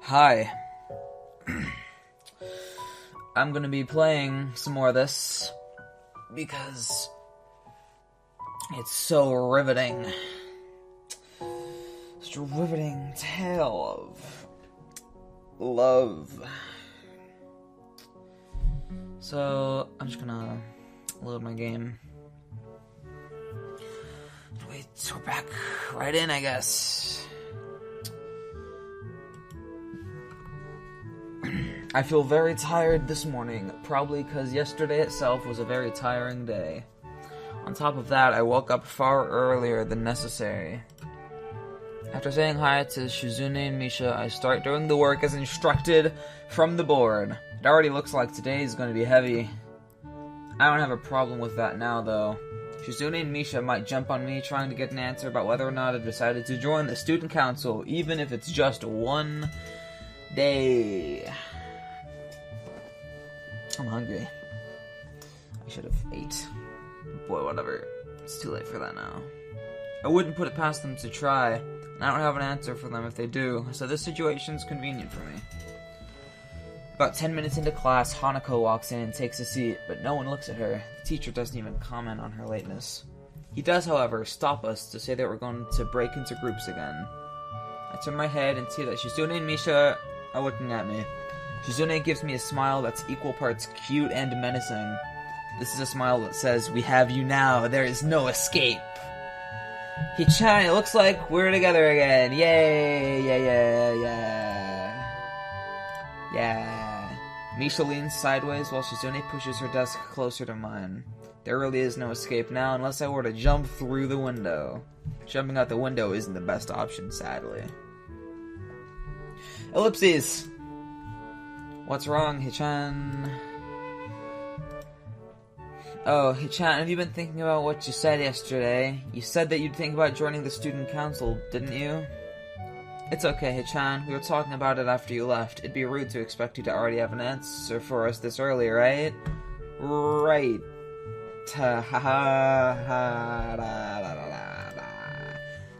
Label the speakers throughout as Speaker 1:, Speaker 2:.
Speaker 1: Hi. I'm gonna be playing some more of this because it's so riveting. It's a riveting tale of love. So, I'm just gonna load my game. Wait, we're back right in, I guess. I feel very tired this morning, probably because yesterday itself was a very tiring day. On top of that, I woke up far earlier than necessary. After saying hi to Shizune and Misha, I start doing the work as instructed from the board. It already looks like today is going to be heavy. I don't have a problem with that now, though. Shizune and Misha might jump on me trying to get an answer about whether or not I've decided to join the student council, even if it's just one day. I'm hungry. I should have ate. Boy, whatever. It's too late for that now. I wouldn't put it past them to try, and I don't have an answer for them if they do, so this situation's convenient for me. About 10 minutes into class, Hanako walks in and takes a seat, but no one looks at her. The teacher doesn't even comment on her lateness. He does, however, stop us to say that we're going to break into groups again. I turn my head and see that Shizune and Misha are looking at me. Shizune gives me a smile that's equal parts cute and menacing. This is a smile that says, "We have you now, there is no escape." Hichan, it looks like we're together again. Yay, yeah. Misha leans sideways while Shizune pushes her desk closer to mine. There really is no escape now unless I were to jump through the window. Jumping out the window isn't the best option, sadly. Ellipses! What's wrong, Hichan? Oh, Hichan, have you been thinking about what you said yesterday? You said that you'd think about joining the student council, didn't you? It's okay, Hichan. We were talking about it after you left. It'd be rude to expect you to already have an answer for us this early, right? Right.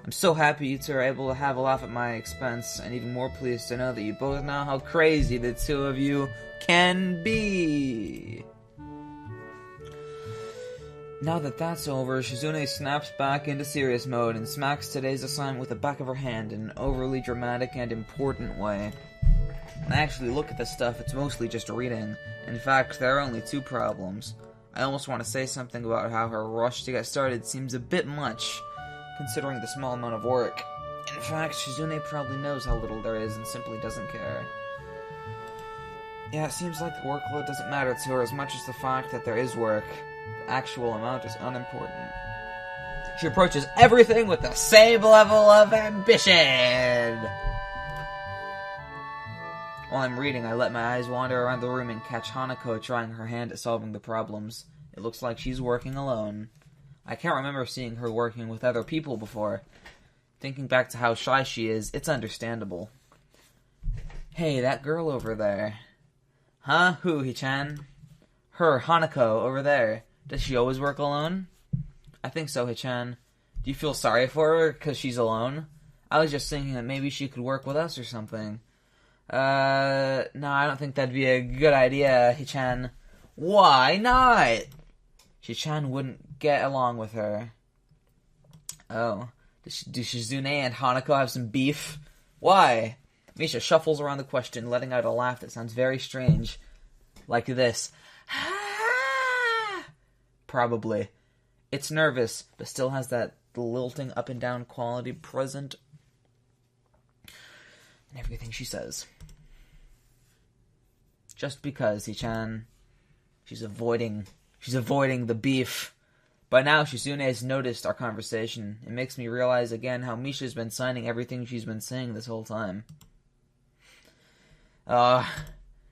Speaker 1: I'm so happy you two are able to have a laugh at my expense, and even more pleased to know that you both know how crazy the two of you can be. Now that that's over, Shizune snaps back into serious mode and smacks today's assignment with the back of her hand in an overly dramatic and important way. When I actually look at this stuff, it's mostly just reading. In fact, there are only two problems. I almost want to say something about how her rush to get started seems a bit much, considering the small amount of work. In fact, Shizune probably knows how little there is and simply doesn't care. Yeah, it seems like the workload doesn't matter to her as much as the fact that there is work. The actual amount is unimportant. She approaches everything with the same level of ambition! While I'm reading, I let my eyes wander around the room and catch Hanako trying her hand at solving the problems. It looks like she's working alone. I can't remember seeing her working with other people before. Thinking back to how shy she is, it's understandable. Hey, that girl over there. Huh? Who, Hichan? Her, Hanako, over there. Does she always work alone? I think so, Hichan. Do you feel sorry for her because she's alone? I was just thinking that maybe she could work with us or something. No, I don't think that'd be a good idea, Hichan. Why not? Hichan wouldn't get along with her. Oh. Do Shizune and Hanako have some beef? Why? Misha shuffles around the question, letting out a laugh that sounds very strange. Like this. Probably. It's nervous, but still has that lilting up and down quality present in everything she says. Just because, Hichan. She's avoiding the beef. By now, Shizune has noticed our conversation. It makes me realize again how Misha's been signing everything she's been saying this whole time.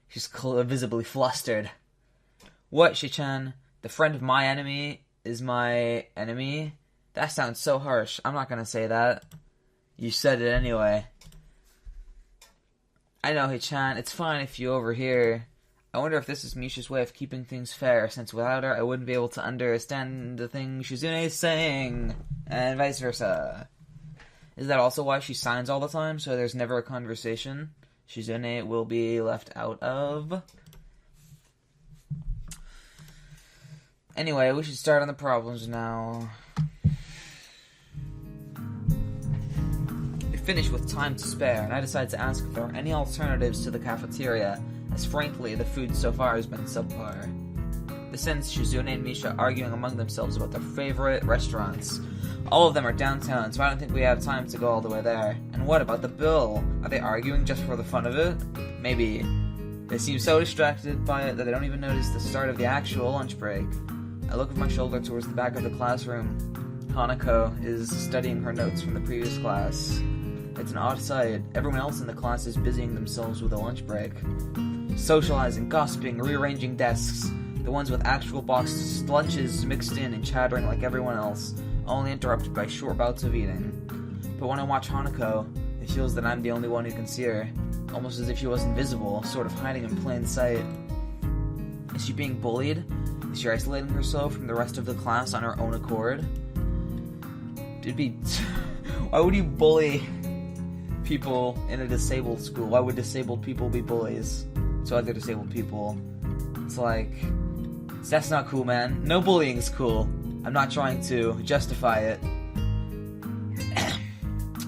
Speaker 1: She's visibly flustered. What, Shichan? The friend of my enemy is my enemy? That sounds so harsh. I'm not gonna say that. You said it anyway. I know, Hichan. It's fine if you overhear. I wonder if this is Misha's way of keeping things fair, since without her I wouldn't be able to understand the thing Shizune is saying, and vice versa. Is that also why she signs all the time, so there's never a conversation? Shizune will be left out of. Anyway, we should start on the problems now. We finished with time to spare, and I decided to ask if there are any alternatives to the cafeteria, as frankly, the food so far has been subpar. This ends Shizune and Misha arguing among themselves about their favorite restaurants. All of them are downtown, so I don't think we have time to go all the way there. And what about the bill? Are they arguing just for the fun of it? Maybe. They seem so distracted by it that they don't even notice the start of the actual lunch break. I look over my shoulder towards the back of the classroom. Hanako is studying her notes from the previous class. It's an odd sight. Everyone else in the class is busying themselves with a lunch break. Socializing, gossiping, rearranging desks. The ones with actual boxed lunches mixed in and chattering like everyone else, only interrupted by short bouts of eating. But when I watch Hanako, it feels that I'm the only one who can see her, almost as if she was invisible, sort of hiding in plain sight. Is she being bullied? Is she isolating herself from the rest of the class on her own accord? Why would you bully people in a disabled school? Why would disabled people be bullies to other disabled people? It's like, that's not cool, man. No bullying is cool. I'm not trying to justify it.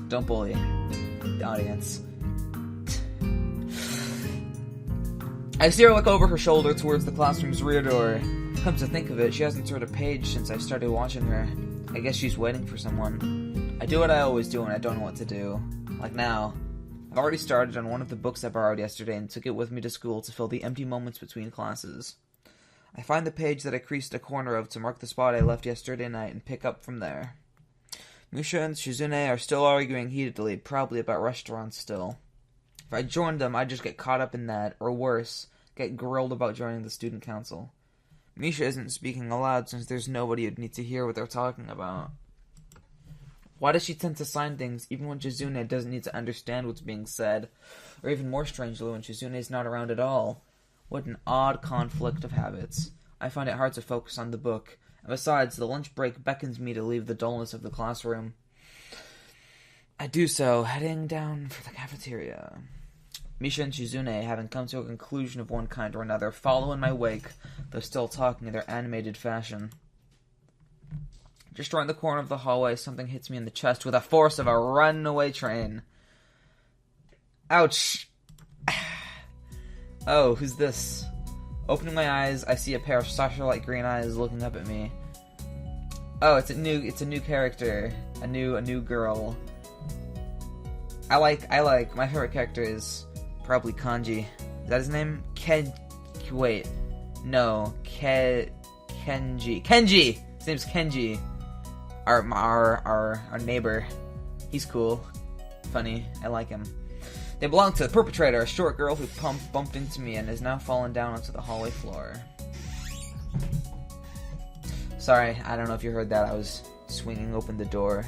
Speaker 1: Don't bully the audience. I see her look over her shoulder towards the classroom's rear door. Come to think of it, she hasn't turned a page since I started watching her. I guess she's waiting for someone. I do what I always do when I don't know what to do. Like now. I've already started on one of the books I borrowed yesterday and took it with me to school to fill the empty moments between classes. I find the page that I creased a corner of to mark the spot I left yesterday night and pick up from there. Misha and Shizune are still arguing heatedly, probably about restaurants still. If I joined them, I'd just get caught up in that, or worse, get grilled about joining the student council. Misha isn't speaking aloud since there's nobody who'd need to hear what they're talking about. Why does she tend to sign things even when Shizune doesn't need to understand what's being said? Or even more strangely, when Shizune is not around at all? What an odd conflict of habits. I find it hard to focus on the book, and besides, the lunch break beckons me to leave the dullness of the classroom. I do so, heading down for the cafeteria. Misha and Shizune, having come to a conclusion of one kind or another, follow in my wake, though still talking in their animated fashion. Just around the corner of the hallway, something hits me in the chest with the force of a runaway train. Ouch! Oh, who's this? Opening my eyes, I see a pair of saucer-like green eyes looking up at me. Oh, it's a new character. A new girl. I like, my favorite character is probably Kanji. Is that his name? Wait. No. Kenji. Kenji! His name's Kenji. Our neighbor. He's cool. Funny. I like him. They belong to the perpetrator, a short girl who bumped into me and has now fallen down onto the hallway floor. Sorry, I don't know if you heard that. I was swinging open the door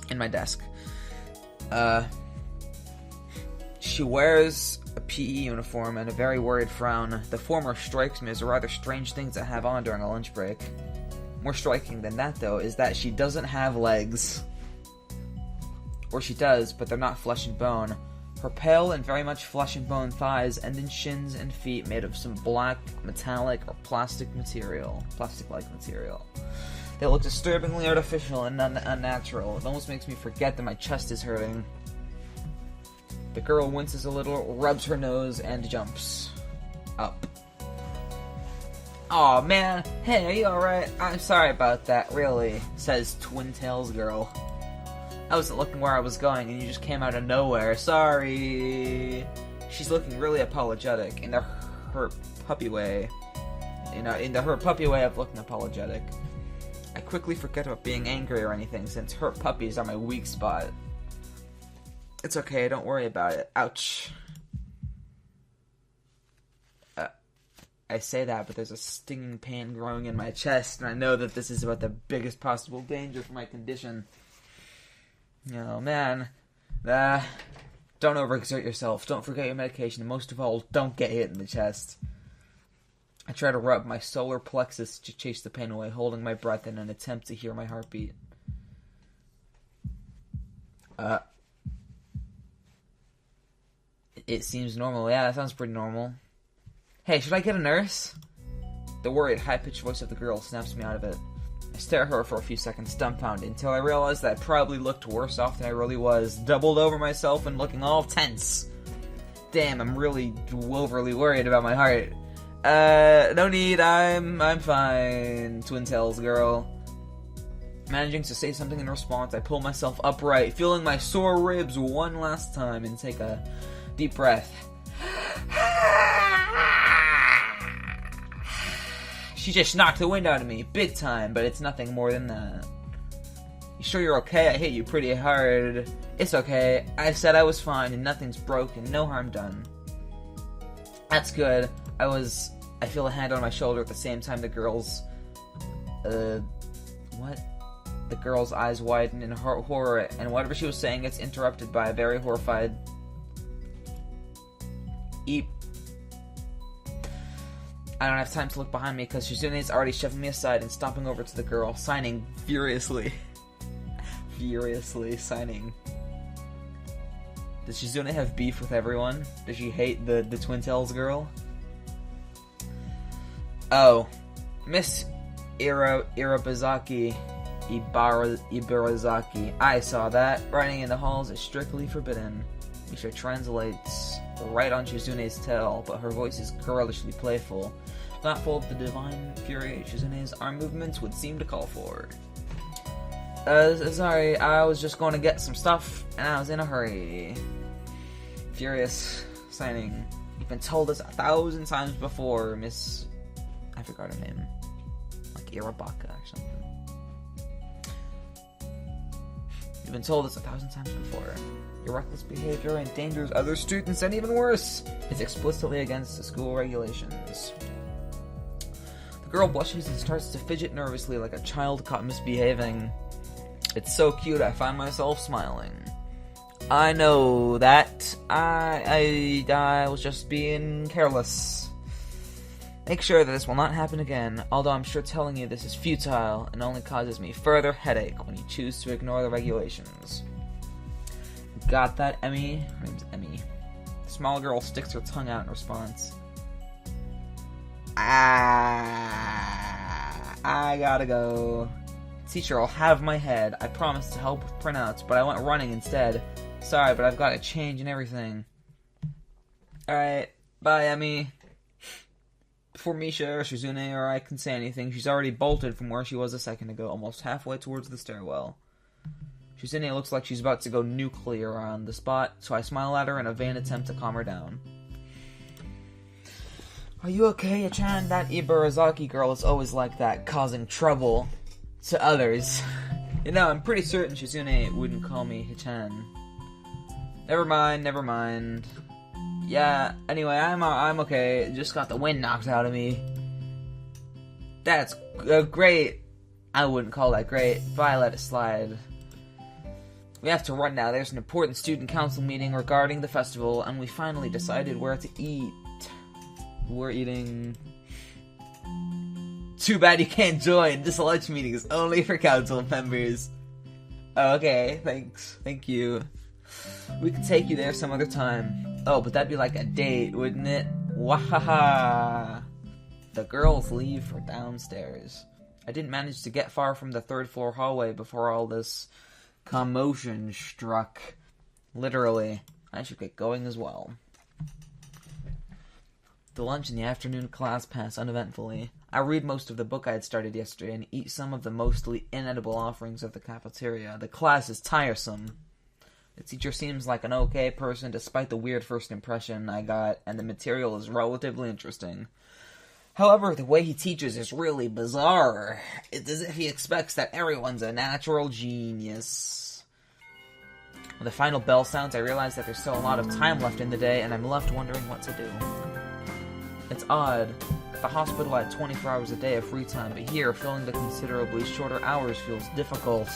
Speaker 1: in my desk. She wears a PE uniform and a very worried frown. The former strikes me as a rather strange thing to have on during a lunch break. More striking than that, though, is that she doesn't have legs. Or she does, but they're not flesh and bone. Her pale and very much flesh and bone thighs end in shins and feet made of some black, metallic, or plastic-like material. They look disturbingly artificial and unnatural. It almost makes me forget that my chest is hurting. The girl winces a little, rubs her nose, and jumps up. Aw, man. Hey, are you alright? I'm sorry about that, really, says Twin Tails Girl. I wasn't looking where I was going, and you just came out of nowhere. Sorry. She's looking really apologetic in the her puppy way. In the her puppy way of looking apologetic. I quickly forget about being angry or anything, since hurt puppies are my weak spot. It's okay, don't worry about it. Ouch. I say that, but there's a stinging pain growing in my chest, and I know that this is about the biggest possible danger for my condition. Oh, man. Don't overexert yourself. Don't forget your medication. And most of all, don't get hit in the chest. I try to rub my solar plexus to chase the pain away, holding my breath in an attempt to hear my heartbeat. It seems normal. Yeah, that sounds pretty normal. Hey, should I get a nurse? The worried, high-pitched voice of the girl snaps me out of it. I stare at her for a few seconds, dumbfounded, until I realize that I probably looked worse off than I really was, doubled over myself and looking all tense. Damn, I'm really overly worried about my heart. No need, I'm fine, Twin Tails girl. Managing to say something in response, I pull myself upright, feeling my sore ribs one last time, and take a deep breath. She just knocked the wind out of me, big time, but it's nothing more than that. You sure you're okay? I hit you pretty hard. It's okay. I said I was fine and nothing's broken, no harm done. That's good. I feel a hand on my shoulder at the same time the girl's... what? The girl's eyes widen in horror, and whatever she was saying gets interrupted by a very horrified... Eep. I don't have time to look behind me because Shizune's already shoving me aside and stomping over to the girl, signing furiously. Furiously signing. Does Shizune have beef with everyone? Does she hate the Twin Tails girl? Oh. Miss Ibarrazaki. I saw that. Riding in the halls is strictly forbidden. Misha translates right on Shizune's tail, but her voice is girlishly playful, not full of the divine fury Shizune's arm movements would seem to call for. Sorry, I was just going to get some stuff, and I was in a hurry. Furious signing. You've been told this 1,000 times before, Miss... I forgot her name. Like Irabaka or something. You've been told this 1,000 times before. Your reckless behavior endangers other students, and even worse, it's explicitly against the school regulations. The girl blushes and starts to fidget nervously like a child caught misbehaving. It's so cute I find myself smiling. I know that. I was just being careless. Make sure that this will not happen again, although I'm sure telling you this is futile and only causes me further headache when you choose to ignore the regulations. Got that, Emmy? Her name's Emmy. The small girl sticks her tongue out in response. I gotta go. Teacher, I'll have my head. I promised to help with printouts, but I went running instead. Sorry, but I've got to change and everything. Alright, bye, Emmy. Before Misha or Shizune or I can say anything, she's already bolted from where she was a second ago, almost halfway towards the stairwell. Shizune looks like she's about to go nuclear on the spot, so I smile at her in a vain attempt to calm her down. Are you okay, Achan? That Ibarrazaki girl is always like that, causing trouble to others. You know, I'm pretty certain Shizune wouldn't call me Hichan. Never mind. Yeah, anyway, I'm okay. Just got the wind knocked out of me. That's great. I wouldn't call that great, but I let it slide. We have to run now. There's an important student council meeting regarding the festival, and we finally decided where to eat. We're eating... Too bad you can't join. This lunch meeting is only for council members. Oh, okay, thanks. Thank you. We could take you there some other time. Oh, but that'd be like a date, wouldn't it? Wahaha! The girls leave for downstairs. I didn't manage to get far from the third floor hallway before all this commotion struck. Literally. I should get going as well. The lunch and the afternoon class pass uneventfully. I read most of the book I had started yesterday and eat some of the mostly inedible offerings of the cafeteria. The class is tiresome. The teacher seems like an okay person despite the weird first impression I got, and the material is relatively interesting. However, the way he teaches is really bizarre. It's as if he expects that everyone's a natural genius. When the final bell sounds, I realize that there's still a lot of time left in the day, and I'm left wondering what to do. It's odd. At the hospital I had 24 hours a day of free time, but here, filling the considerably shorter hours feels difficult.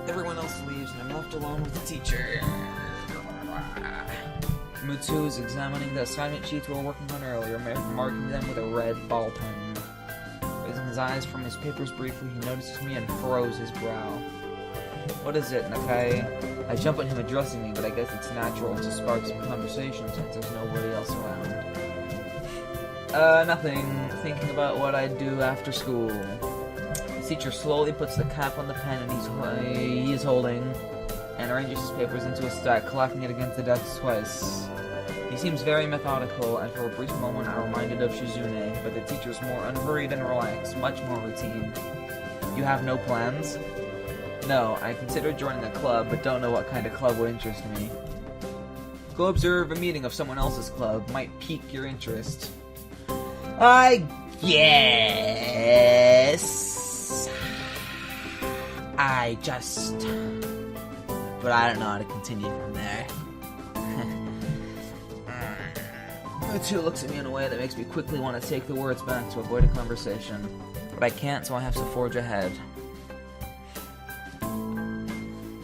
Speaker 1: Everyone else leaves, and I'm left alone with the teacher. Mutsu is examining the assignment sheets we were working on earlier, marking them with a red ball pen. Raising his eyes from his papers briefly, he notices me and furrows his brow. What is it, Nakai? I jump at him addressing me, but I guess it's natural to spark some conversation since there's nobody else around. Nothing. Thinking about what I'd do after school. The teacher slowly puts the cap on the pen he is holding and arranges his papers into a stack, collecting it against the desk twice. He seems very methodical, and for a brief moment I'm reminded of Shizune, but the teacher's more unhurried and relaxed, much more routine. You have no plans? No, I considered joining a club, but don't know what kind of club would interest me. Go observe a meeting of someone else's club, might pique your interest. I guess... But I don't know how to continue from there. Mitsu looks at me in a way that makes me quickly want to take the words back to avoid a conversation. But I can't, so I have to forge ahead.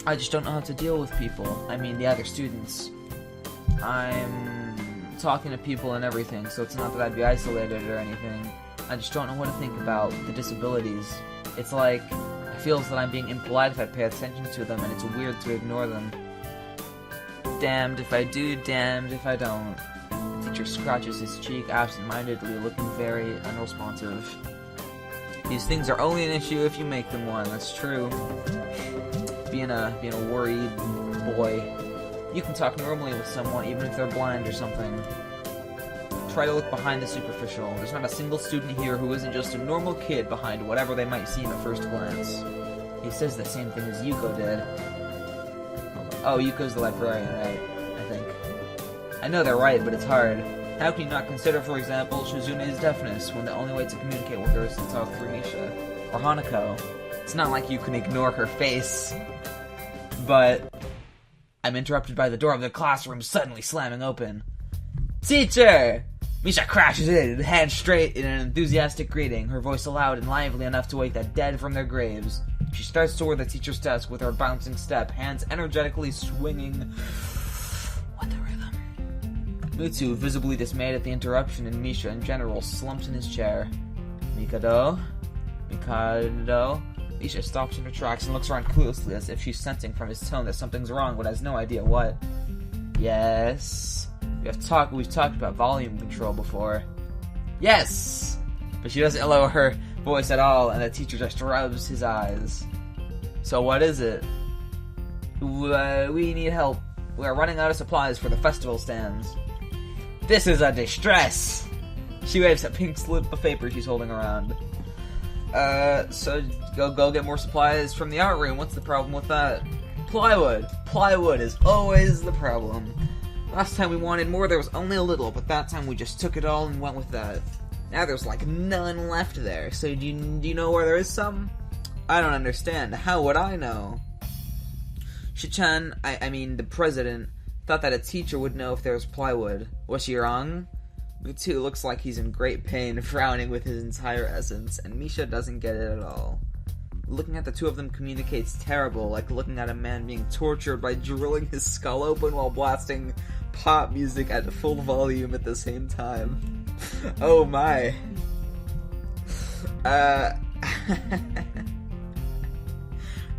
Speaker 1: I just don't know how to deal with people. I mean, the other students. I'm talking to people and everything, so it's not that I'd be isolated or anything. I just don't know what to think about the disabilities. It's like, it feels that I'm being impolite if I pay attention to them, and it's weird to ignore them. Damned if I do, damned if I don't. The teacher scratches his cheek absent-mindedly, looking very unresponsive. These things are only an issue if you make them one, that's true. Being a worried boy. You can talk normally with someone even if they're blind or something. Try to look behind the superficial. There's not a single student here who isn't just a normal kid behind whatever they might see at first glance. He says the same thing as Yuko did. Oh, Yuko's the librarian, right? I think. I know they're right, but it's hard. How can you not consider, for example, Shizune's deafness when the only way to communicate with her is to talk through Misha? Or Hanako? It's not like you can ignore her face. But I'm interrupted by the door of the classroom suddenly slamming open. Teacher! Misha crashes in, hands straight in an enthusiastic greeting, her voice loud and lively enough to wake the dead from their graves. She starts toward the teacher's desk with her bouncing step, hands energetically swinging with the rhythm. Mutsu, visibly dismayed at the interruption, and Misha in general, slumped in his chair. Mikado? Mikado? Misha stops in her tracks and looks around cluelessly as if she's sensing from his tone that something's wrong but has no idea what. Yes? We've talked about volume control before. Yes! But she doesn't lower her voice at all, and the teacher just rubs his eyes. So what is it? We need help. We are running out of supplies for the festival stands. This is a distress! She waves a pink slip of paper she's holding around. So go get more supplies from the art room. What's the problem with that? Plywood. Plywood is always the problem. Last time we wanted more, there was only a little, but that time we just took it all and went with that. Now there's like none left there, so do you know where there is some? I don't understand. How would I know? Shichan, I mean the president, thought that a teacher would know if there was plywood. Was she wrong? Mutsu looks like he's in great pain, frowning with his entire essence, and Misha doesn't get it at all. Looking at the two of them communicates terrible, like looking at a man being tortured by drilling his skull open while blasting pop music at full volume at the same time. Oh my.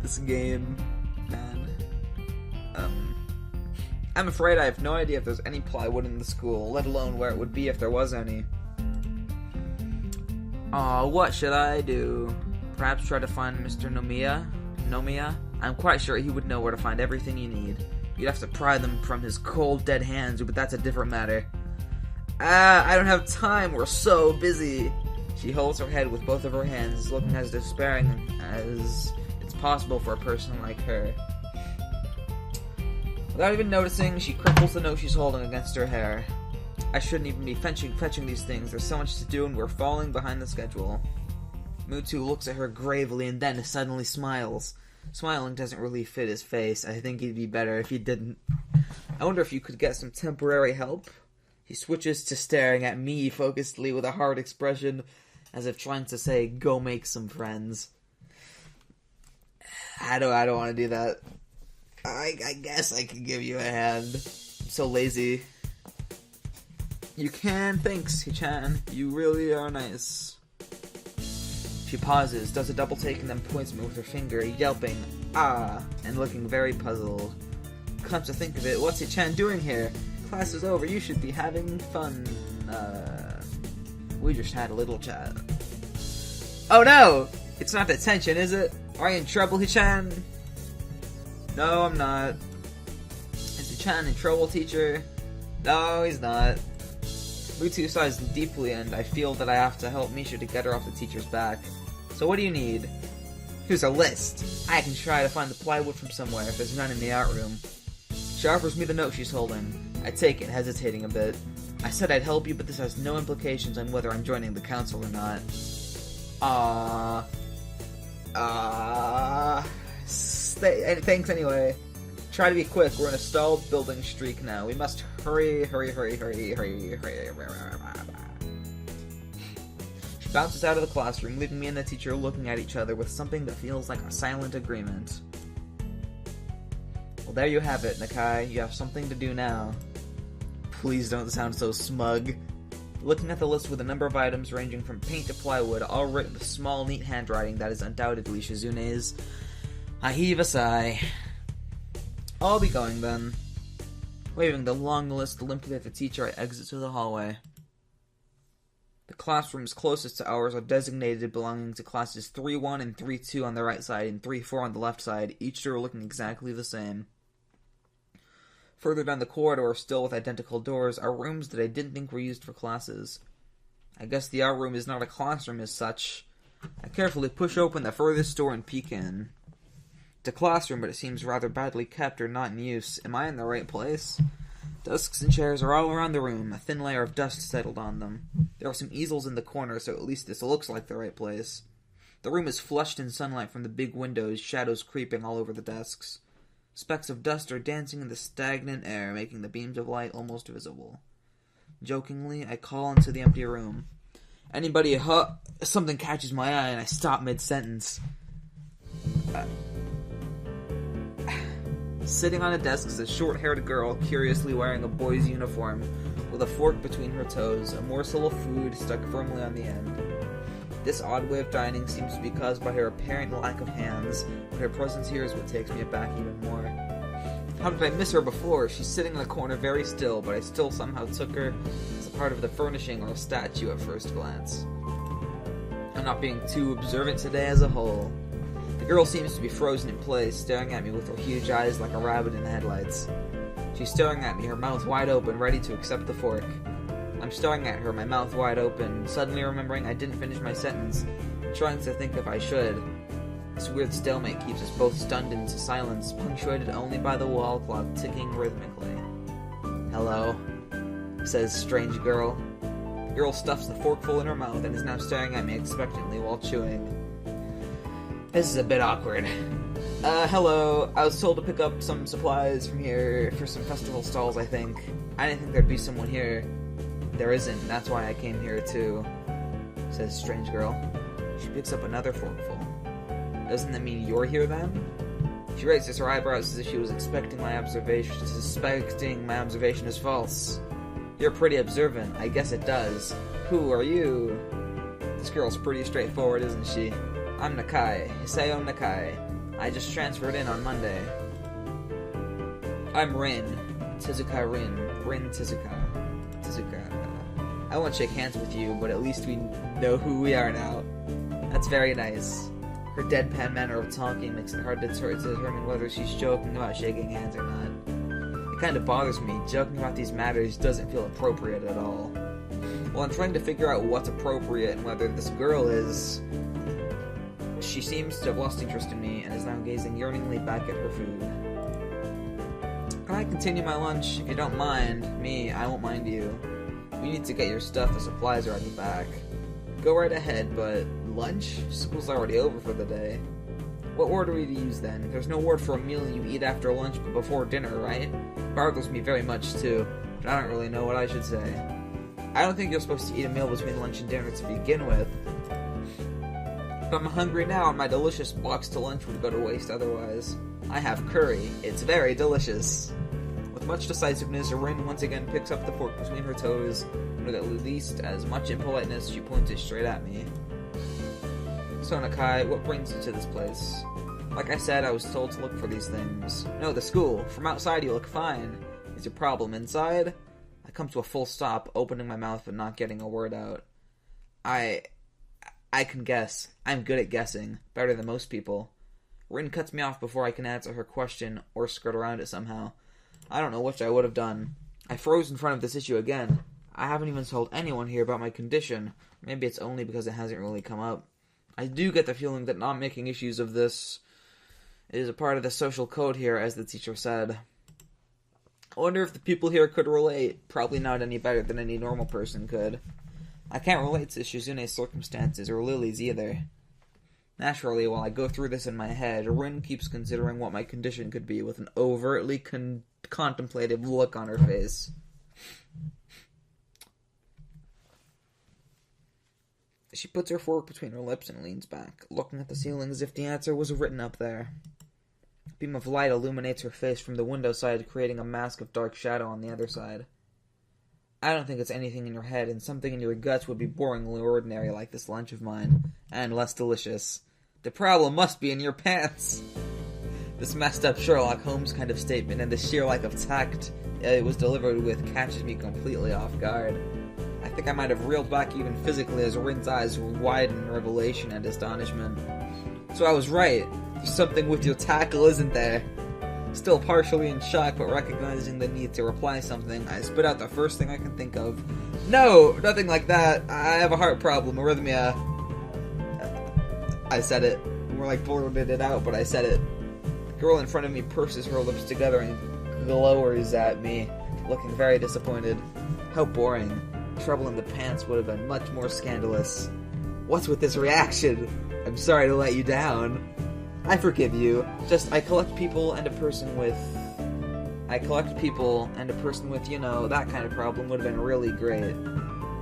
Speaker 1: This game, man. I'm afraid I have no idea if there's any plywood in the school, let alone where it would be if there was any. Aw, what should I do? Perhaps try to find Mr. Nomiya? I'm quite sure he would know where to find everything you need. You'd have to pry them from his cold, dead hands, but that's a different matter. I don't have time, we're so busy. She holds her head with both of her hands, looking as despairing as it's possible for a person like her. Without even noticing, she crinkles the note she's holding against her hair. I shouldn't even be fetching these things. There's so much to do and we're falling behind the schedule. Mutsu looks at her gravely and then suddenly smiles. Smiling doesn't really fit his face. I think he'd be better if he didn't. I wonder if you could get some temporary help? He switches to staring at me focusedly with a hard expression, as if trying to say, go make some friends. I don't want to do that. I guess I could give you a hand. I'm so lazy. You can, thanks, Hichan. You really are nice. She pauses, does a double take, and then points me with her finger, yelping, "Ah!" and looking very puzzled. Come to think of it, what's Hichan doing here? Class is over, you should be having fun. We just had a little chat. Oh no! It's not detention, is it? Are you in trouble, Hichan? No, I'm not. Is Hichan in trouble, teacher? No, he's not. Mutsu sighs deeply, and I feel that I have to help Misha to get her off the teacher's back. So what do you need? Here's a list. I can try to find the plywood from somewhere if there's none in the art room. She offers me the note she's holding. I take it, hesitating a bit. I said I'd help you, but this has no implications on whether I'm joining the council or not. Thanks anyway. Try to be quick, we're in a stalled building streak now. We must hurry. She bounces out of the classroom, leaving me and the teacher looking at each other with something that feels like a silent agreement. Well, there you have it, Nakai. You have something to do now. Please don't sound so smug. Looking at the list with a number of items ranging from paint to plywood, all written with small, neat handwriting that is undoubtedly Shizune's, I heave a sigh. I'll be going then. Waving the long list limply at the teacher, I exit to the hallway. The classrooms closest to ours are designated belonging to classes 3-1 and 3-2 on the right side and 3-4 on the left side, each door looking exactly the same. Further down the corridor, still with identical doors, are rooms that I didn't think were used for classes. I guess the art room is not a classroom as such. I carefully push open the furthest door and peek in. It's a classroom, but it seems rather badly kept or not in use. Am I in the right place? Desks and chairs are all around the room, a thin layer of dust settled on them. There are some easels in the corner, so at least this looks like the right place. The room is flushed in sunlight from the big windows, shadows creeping all over the desks. Specks of dust are dancing in the stagnant air, making the beams of light almost visible. Jokingly, I call into the empty room. Anybody, something catches my eye and I stop mid-sentence. Sitting on a desk is a short-haired girl, curiously wearing a boy's uniform, with a fork between her toes, a morsel of food stuck firmly on the end. This odd way of dining seems to be caused by her apparent lack of hands, but her presence here is what takes me aback even more. How did I miss her before? She's sitting in the corner very still, but I still somehow took her as a part of the furnishing or a statue at first glance. I'm not being too observant today as a whole. The girl seems to be frozen in place, staring at me with her huge eyes like a rabbit in the headlights. She's staring at me, her mouth wide open, ready to accept the fork. I'm staring at her, my mouth wide open, suddenly remembering I didn't finish my sentence, trying to think if I should. This weird stalemate keeps us both stunned into silence, punctuated only by the wall clock ticking rhythmically. "Hello," says strange girl. The girl stuffs the forkful in her mouth and is now staring at me expectantly while chewing. This is a bit awkward. Hello. I was told to pick up some supplies from here for some festival stalls, I think. I didn't think there'd be someone here. There isn't, that's why I came here too, says strange girl. She picks up another forkful. Doesn't that mean you're here then? She raises her eyebrows as if she was suspecting my observation is false. You're pretty observant, I guess it does. Who are you? This girl's pretty straightforward, isn't she? I'm Nakai, Hisao Nakai. I just transferred in on Monday. I'm Rin. Tezuka Rin. Rin Tezuka. I won't shake hands with you, but at least we know who we are now. That's very nice. Her deadpan manner of talking makes it hard to determine whether she's joking about shaking hands or not. It kind of bothers me. Joking about these matters doesn't feel appropriate at all. Well, I'm trying to figure out what's appropriate and whether this girl is... She seems to have lost interest in me and is now gazing yearningly back at her food. Can I continue my lunch? If you don't mind me, I won't mind you. You need to get your stuff, the supplies are at the back. Go right ahead, but lunch? School's already over for the day. What word are we to use then? There's no word for a meal you eat after lunch but before dinner, right? Bothers me very much too, but I don't really know what I should say. I don't think you're supposed to eat a meal between lunch and dinner to begin with. But I'm hungry now and my delicious box to lunch would go to waste otherwise. I have curry. It's very delicious. With much decisiveness, Rin once again picks up the fork between her toes, and with at least as much impoliteness, she points it straight at me. So, Nakai, what brings you to this place? Like I said, I was told to look for these things. No, the school. From outside you look fine. Is your problem inside? I come to a full stop, opening my mouth but not getting a word out. I can guess. I'm good at guessing. Better than most people. Rin cuts me off before I can answer her question or skirt around it somehow. I don't know which I would have done. I froze in front of this issue again. I haven't even told anyone here about my condition. Maybe it's only because it hasn't really come up. I do get the feeling that not making issues of this is a part of the social code here, as the teacher said. I wonder if the people here could relate. Probably not any better than any normal person could. I can't relate to Shizune's circumstances, or Lily's either. Naturally, while I go through this in my head, Rin keeps considering what my condition could be with an overtly contemplative look on her face. She puts her fork between her lips and leans back, looking at the ceiling as if the answer was written up there. A beam of light illuminates her face from the window side, creating a mask of dark shadow on the other side. I don't think it's anything in your head, and something in your guts would be boringly ordinary like this lunch of mine, and less delicious. The problem must be in your pants! This messed up Sherlock Holmes kind of statement and the sheer lack of tact it was delivered with catches me completely off guard. I think I might have reeled back even physically as Rin's eyes widened in revelation and astonishment. So I was right. There's something with your tackle, isn't there? Still partially in shock, but recognizing the need to reply something, I spit out the first thing I can think of. No, nothing like that. I have a heart problem, arrhythmia. I said it. More like blurted it out, but I said it. The girl in front of me purses her lips together and glowers at me, looking very disappointed. How boring. Trouble in the pants would have been much more scandalous. What's with this reaction? I'm sorry to let you down. I forgive you. Just, I collect people and a person with, you know, that kind of problem would have been really great.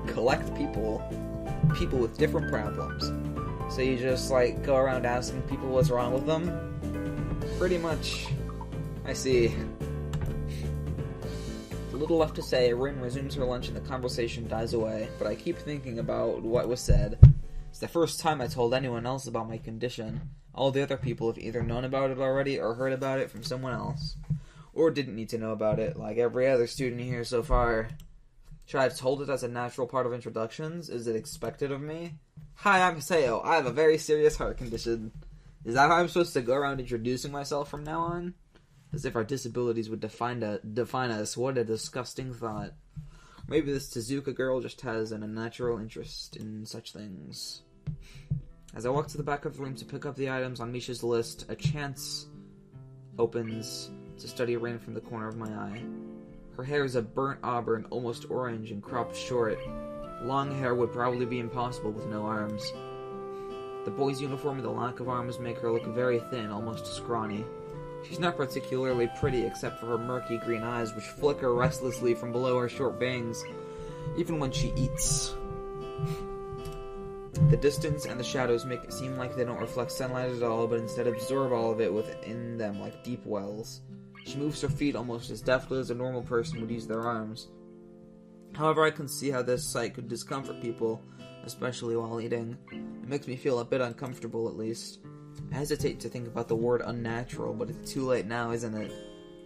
Speaker 1: Collect people? People with different problems. So you just, like, go around asking people what's wrong with them? Pretty much. I see. Little left to say, Rin resumes her lunch and the conversation dies away, but I keep thinking about what was said. It's the first time I told anyone else about my condition. All the other people have either known about it already or heard about it from someone else. Or didn't need to know about it, like every other student here so far. Should I have told it as a natural part of introductions? Is it expected of me? Hi, I'm Hiseo. I have a very serious heart condition. Is that how I'm supposed to go around introducing myself from now on? As if our disabilities would define us. What a disgusting thought. Maybe this Tezuka girl just has an unnatural interest in such things. As I walk to the back of the room to pick up the items on Misha's list, a chance opens to study Rin from the corner of my eye. Her hair is a burnt auburn, almost orange, and cropped short. Long hair would probably be impossible with no arms. The boy's uniform and the lack of arms make her look very thin, almost scrawny. She's not particularly pretty except for her murky green eyes, which flicker restlessly from below her short bangs, even when she eats. The distance and the shadows make it seem like they don't reflect sunlight at all, but instead absorb all of it within them like deep wells. She moves her feet almost as deftly as a normal person would use their arms. However, I can see how this sight could discomfort people, especially while eating. It makes me feel a bit uncomfortable, at least. I hesitate to think about the word unnatural, but it's too late now, isn't it?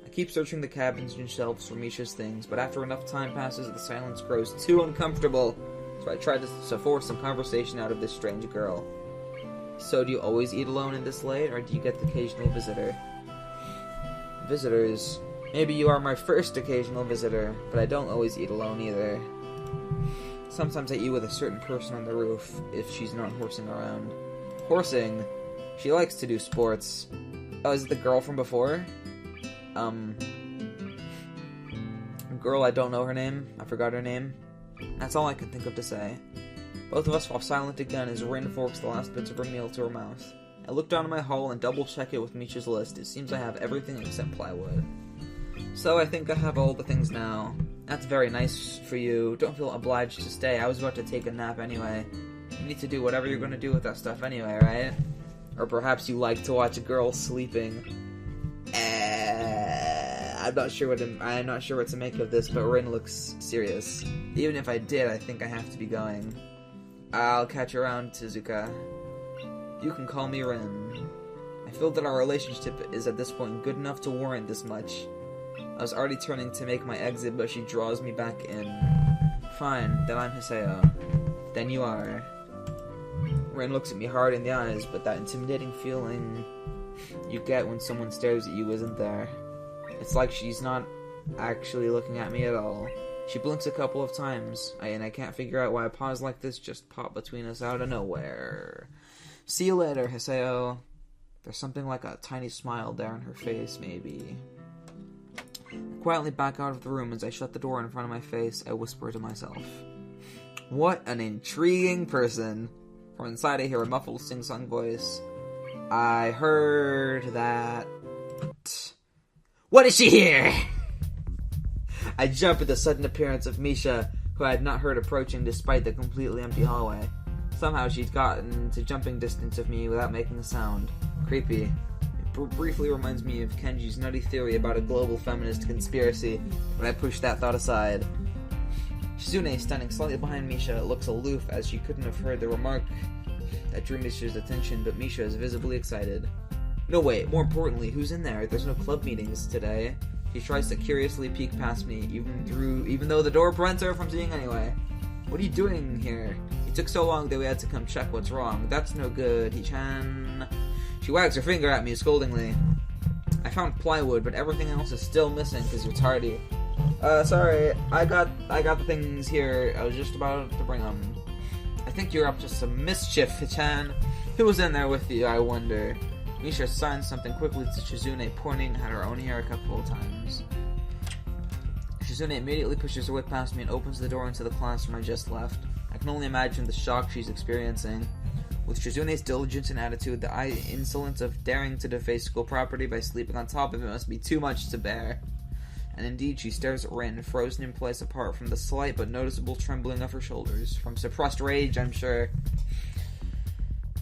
Speaker 1: I keep searching the cabins and shelves for Misha's things, but after enough time passes, the silence grows too uncomfortable, so I try to force some conversation out of this strange girl. So, do you always eat alone in this late, or do you get the occasional visitor? Visitors. Maybe you are my first occasional visitor, but I don't always eat alone either. Sometimes I eat with a certain person on the roof, if she's not horsing around. Horsing? She likes to do sports. Oh, is it the girl from before? Girl, I don't know her name. I forgot her name. That's all I can think of to say. Both of us fall silent again as Rin forks the last bits of her meal to her mouth. I look down at my haul and double-check it with Misha's list. It seems I have everything except plywood. So I think I have all the things now. That's very nice for you. Don't feel obliged to stay. I was about to take a nap anyway. You need to do whatever you're going to do with that stuff anyway, right? Or perhaps you like to watch a girl sleeping. I'm not sure what to make of this, but Rin looks serious. Even if I did, I think I have to be going. I'll catch you around, Tezuka. You can call me Rin. I feel that our relationship is at this point good enough to warrant this much. I was already turning to make my exit, but she draws me back in. Fine, then I'm Hiseo. Then you are. Rin looks at me hard in the eyes, but that intimidating feeling you get when someone stares at you isn't there. It's like she's not actually looking at me at all. She blinks a couple of times, and I can't figure out why a pause like this just popped between us out of nowhere. See you later, Hiseo. There's something like a tiny smile there on her face, maybe. I quietly back out of the room. As I shut the door in front of my face, I whisper to myself, what an intriguing person. From inside I hear a muffled sing-song voice. I heard that... What is she here? I jump at the sudden appearance of Misha, who I had not heard approaching despite the completely empty hallway. Somehow she'd gotten to jumping distance of me without making a sound. Creepy. It briefly reminds me of Kenji's nutty theory about a global feminist conspiracy, but I pushed that thought aside. Shizune, standing slightly behind Misha, looks aloof as she couldn't have heard the remark that drew Misha's attention, but Misha is visibly excited. No, wait, more importantly, who's in there? There's no club meetings today. She tries to curiously peek past me, even though the door prevents her from seeing anyway. What are you doing here? It took so long that we had to come check what's wrong. That's no good, Hichan. She wags her finger at me scoldingly. I found plywood, but everything else is still missing because you're tardy. Sorry, I got the things here. I was just about to bring them. I think you're up to some mischief, Hichan. Who was in there with you, I wonder? Misha signs something quickly to Shizune, pointing at her own hair a couple of times. Shizune immediately pushes her way past me and opens the door into the classroom I just left. I can only imagine the shock she's experiencing. With Shizune's diligence and attitude, the insolence of daring to deface school property by sleeping on top of it must be too much to bear. And indeed, she stares at Rin, frozen in place apart from the slight but noticeable trembling of her shoulders. From suppressed rage, I'm sure.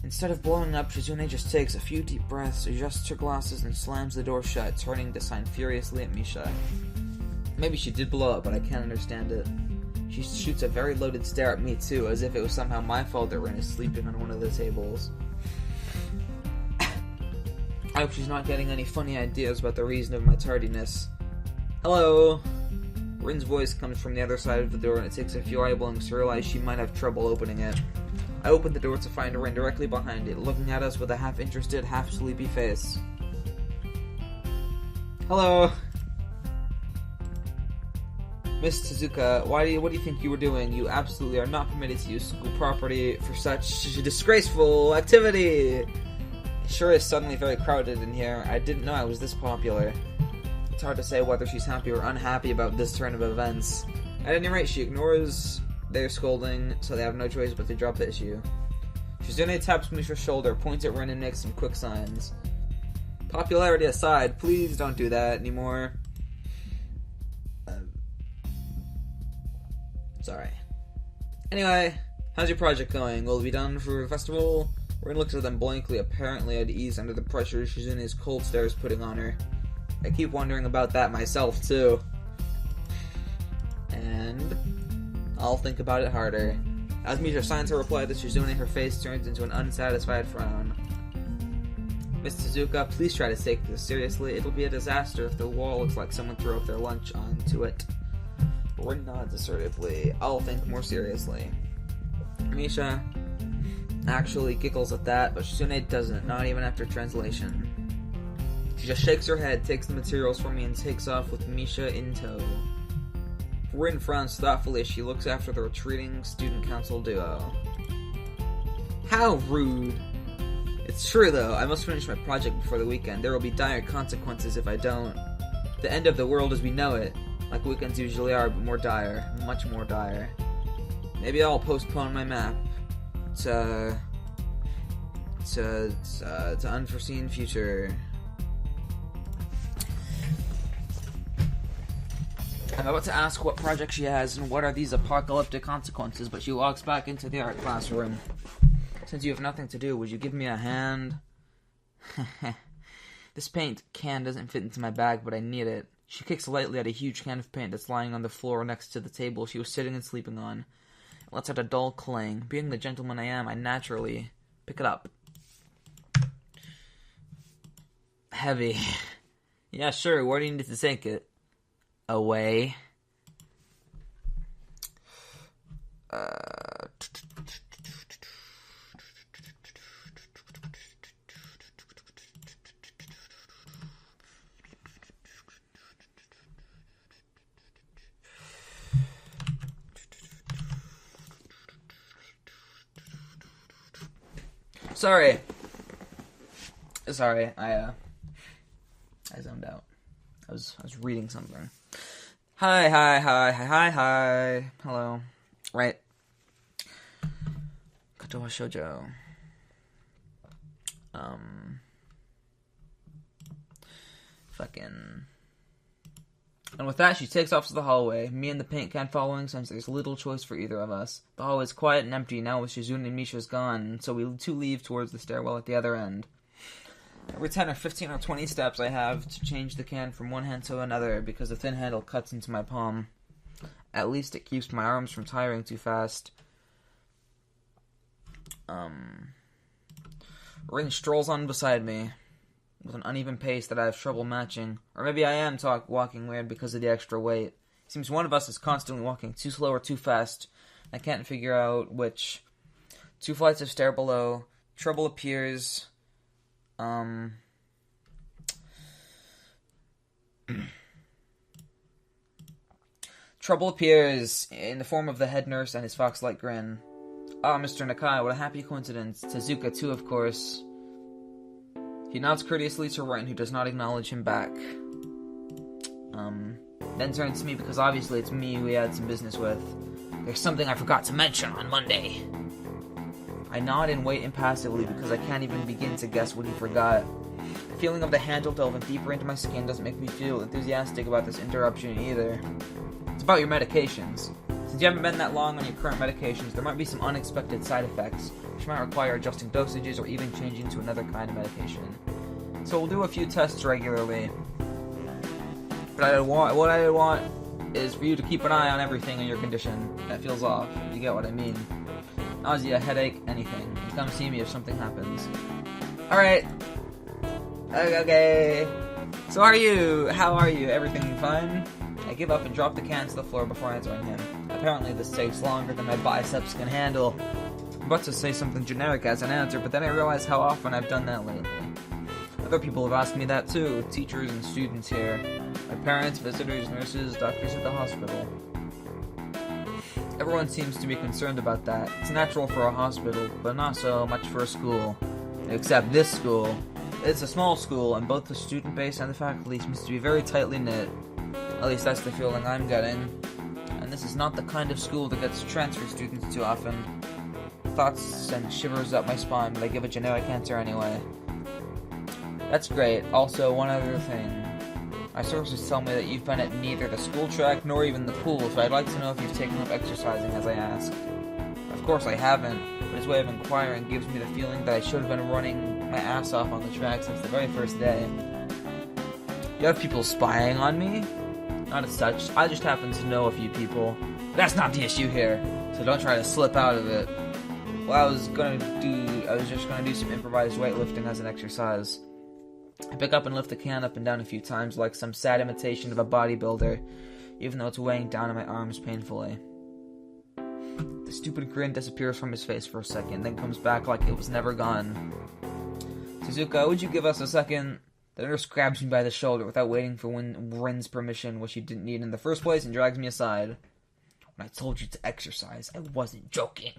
Speaker 1: Instead of blowing up, Shizune just takes a few deep breaths, adjusts her glasses, and slams the door shut, turning to sign furiously at Misha. Maybe she did blow up, but I can't understand it. She shoots a very loaded stare at me, too, as if it was somehow my fault that Rin is sleeping on one of the tables. I hope she's not getting any funny ideas about the reason of my tardiness. Hello! Rin's voice comes from the other side of the door, and it takes a few eyeblings to realize she might have trouble opening it. I open the door to find Rin directly behind it, looking at us with a half-interested, half-sleepy face. Hello! Miss Tezuka, what do you think you were doing? You absolutely are not permitted to use school property for such disgraceful activity! It sure is suddenly very crowded in here. I didn't know I was this popular. It's hard to say whether she's happy or unhappy about this turn of events. At any rate, she ignores their scolding, so they have no choice but to drop the issue. Shizune taps Misha's shoulder, points at Rin, and makes some quick signs. Popularity aside, please don't do that anymore. Sorry. Anyway, how's your project going? Will it be done for the festival? Rin looks at them blankly, apparently at ease under the pressure Shizune's cold stare is putting on her. I keep wondering about that myself, too. And I'll think about it harder. As Misha signs her reply to Shizune, her face turns into an unsatisfied frown. Miss Tezuka, please try to take this seriously. It'll be a disaster if the wall looks like someone threw up their lunch onto it. Rin nods assertively. I'll think more seriously. Misha actually giggles at that, but Shizune doesn't, not even after translation. She just shakes her head, takes the materials from me, and takes off with Misha in tow. Rin frowns thoughtfully as she looks after the retreating student council duo. How rude! It's true though, I must finish my project before the weekend. There will be dire consequences if I don't. The end of the world as we know it. Like weekends usually are, but more dire. Much more dire. Maybe I'll postpone my map to unforeseen future. I'm about to ask what project she has and what are these apocalyptic consequences, but she walks back into the art classroom. Since you have nothing to do, would you give me a hand? This paint can doesn't fit into my bag, but I need it. She kicks lightly at a huge can of paint that's lying on the floor next to the table she was sitting and sleeping on. It lets out a dull clang. Being the gentleman I am, I naturally pick it up. Heavy. Yeah, sure. Where do you need to take it? Away. Sorry, I zoned out. I was reading something. Hi. Hello. Right. Katawa Shoujo. And with that, she takes off to the hallway, me and the paint can following since there's little choice for either of us. The hallway is quiet and empty now with Shizune and Misha's gone, so we two leave towards the stairwell at the other end. Every 10 or 15 or 20 steps I have to change the can from one hand to another because the thin handle cuts into my palm. At least it keeps my arms from tiring too fast. Rin strolls on beside me with an uneven pace that I have trouble matching. Or maybe I am walking weird because of the extra weight. It seems one of us is constantly walking too slow or too fast. I can't figure out which. 2 flights of stair below. Trouble appears. Trouble appears in the form of the head nurse and his fox-like grin. Ah, Mr. Nakai, what a happy coincidence. Tezuka, too, of course. He nods courteously to Rin, who does not acknowledge him back. Then turns to me because obviously it's me we had some business with. There's something I forgot to mention on Monday. I nod and wait impassively because I can't even begin to guess what he forgot. The feeling of the handle delving deeper into my skin doesn't make me feel enthusiastic about this interruption either. It's about your medications. Since you haven't been that long on your current medications, there might be some unexpected side effects, which might require adjusting dosages or even changing to another kind of medication. So we'll do a few tests regularly. But what I want is for you to keep an eye on everything in your condition that feels off, if you get what I mean. Nausea, headache, anything. And come see me if something happens. Alright. Okay. So how are you? Everything fine? I give up and drop the can to the floor before answering him. Apparently this takes longer than my biceps can handle. I'm about to say something generic as an answer, but then I realize how often I've done that lately. Other people have asked me that too, teachers and students here. My parents, visitors, nurses, doctors at the hospital. Everyone seems to be concerned about that. It's natural for a hospital, but not so much for a school. Except this school. It's a small school, and both the student base and the faculty seems to be very tightly knit. At least that's the feeling I'm getting. And this is not the kind of school that gets transfer students too often. Thoughts send shivers up my spine, but I give a generic answer anyway. That's great. Also, one other thing. My sources tell me that you've been at neither the school track nor even the pool, so I'd like to know if you've taken up exercising as I asked. Of course I haven't, but his way of inquiring gives me the feeling that I should have been running my ass off on the track since the very first day. You have people spying on me? Not as such, I just happen to know a few people. That's not the issue here, so don't try to slip out of it. Well, I was just gonna do some improvised weightlifting as an exercise. I pick up and lift the can up and down a few times like some sad imitation of a bodybuilder, even though it's weighing down on my arms painfully. The stupid grin disappears from his face for a second, then comes back like it was never gone. Tezuka, would you give us a second? The nurse grabs me by the shoulder without waiting for Rin's permission, which she didn't need in the first place, and drags me aside. When I told you to exercise, I wasn't joking.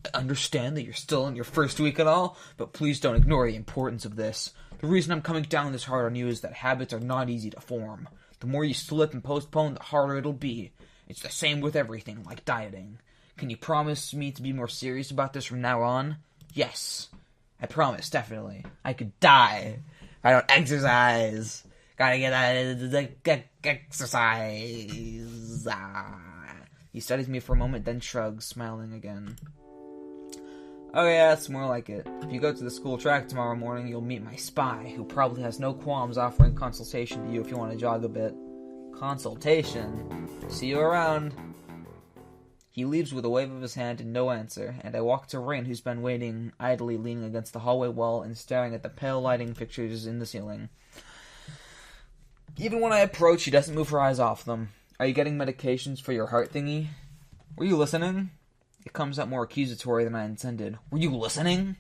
Speaker 1: I understand that you're still in your first week and all, but please don't ignore the importance of this. The reason I'm coming down this hard on you is that habits are not easy to form. The more you slip and postpone, the harder it'll be. It's the same with everything, like dieting. Can you promise me to be more serious about this from now on? Yes. I promise, definitely. I could die if I don't exercise. Gotta get that exercise. He studies me for a moment, then shrugs, smiling again. Oh yeah, that's more like it. If you go to the school track tomorrow morning, you'll meet my spy, who probably has no qualms offering consultation to you if you want to jog a bit. Consultation? See you around. He leaves with a wave of his hand and no answer, and I walk to Rin, who's been waiting, idly leaning against the hallway wall and staring at the pale lighting fixtures in the ceiling. Even when I approach, she doesn't move her eyes off them. Are you getting medications for your heart thingy? Were you listening? It comes out more accusatory than I intended. Were you listening?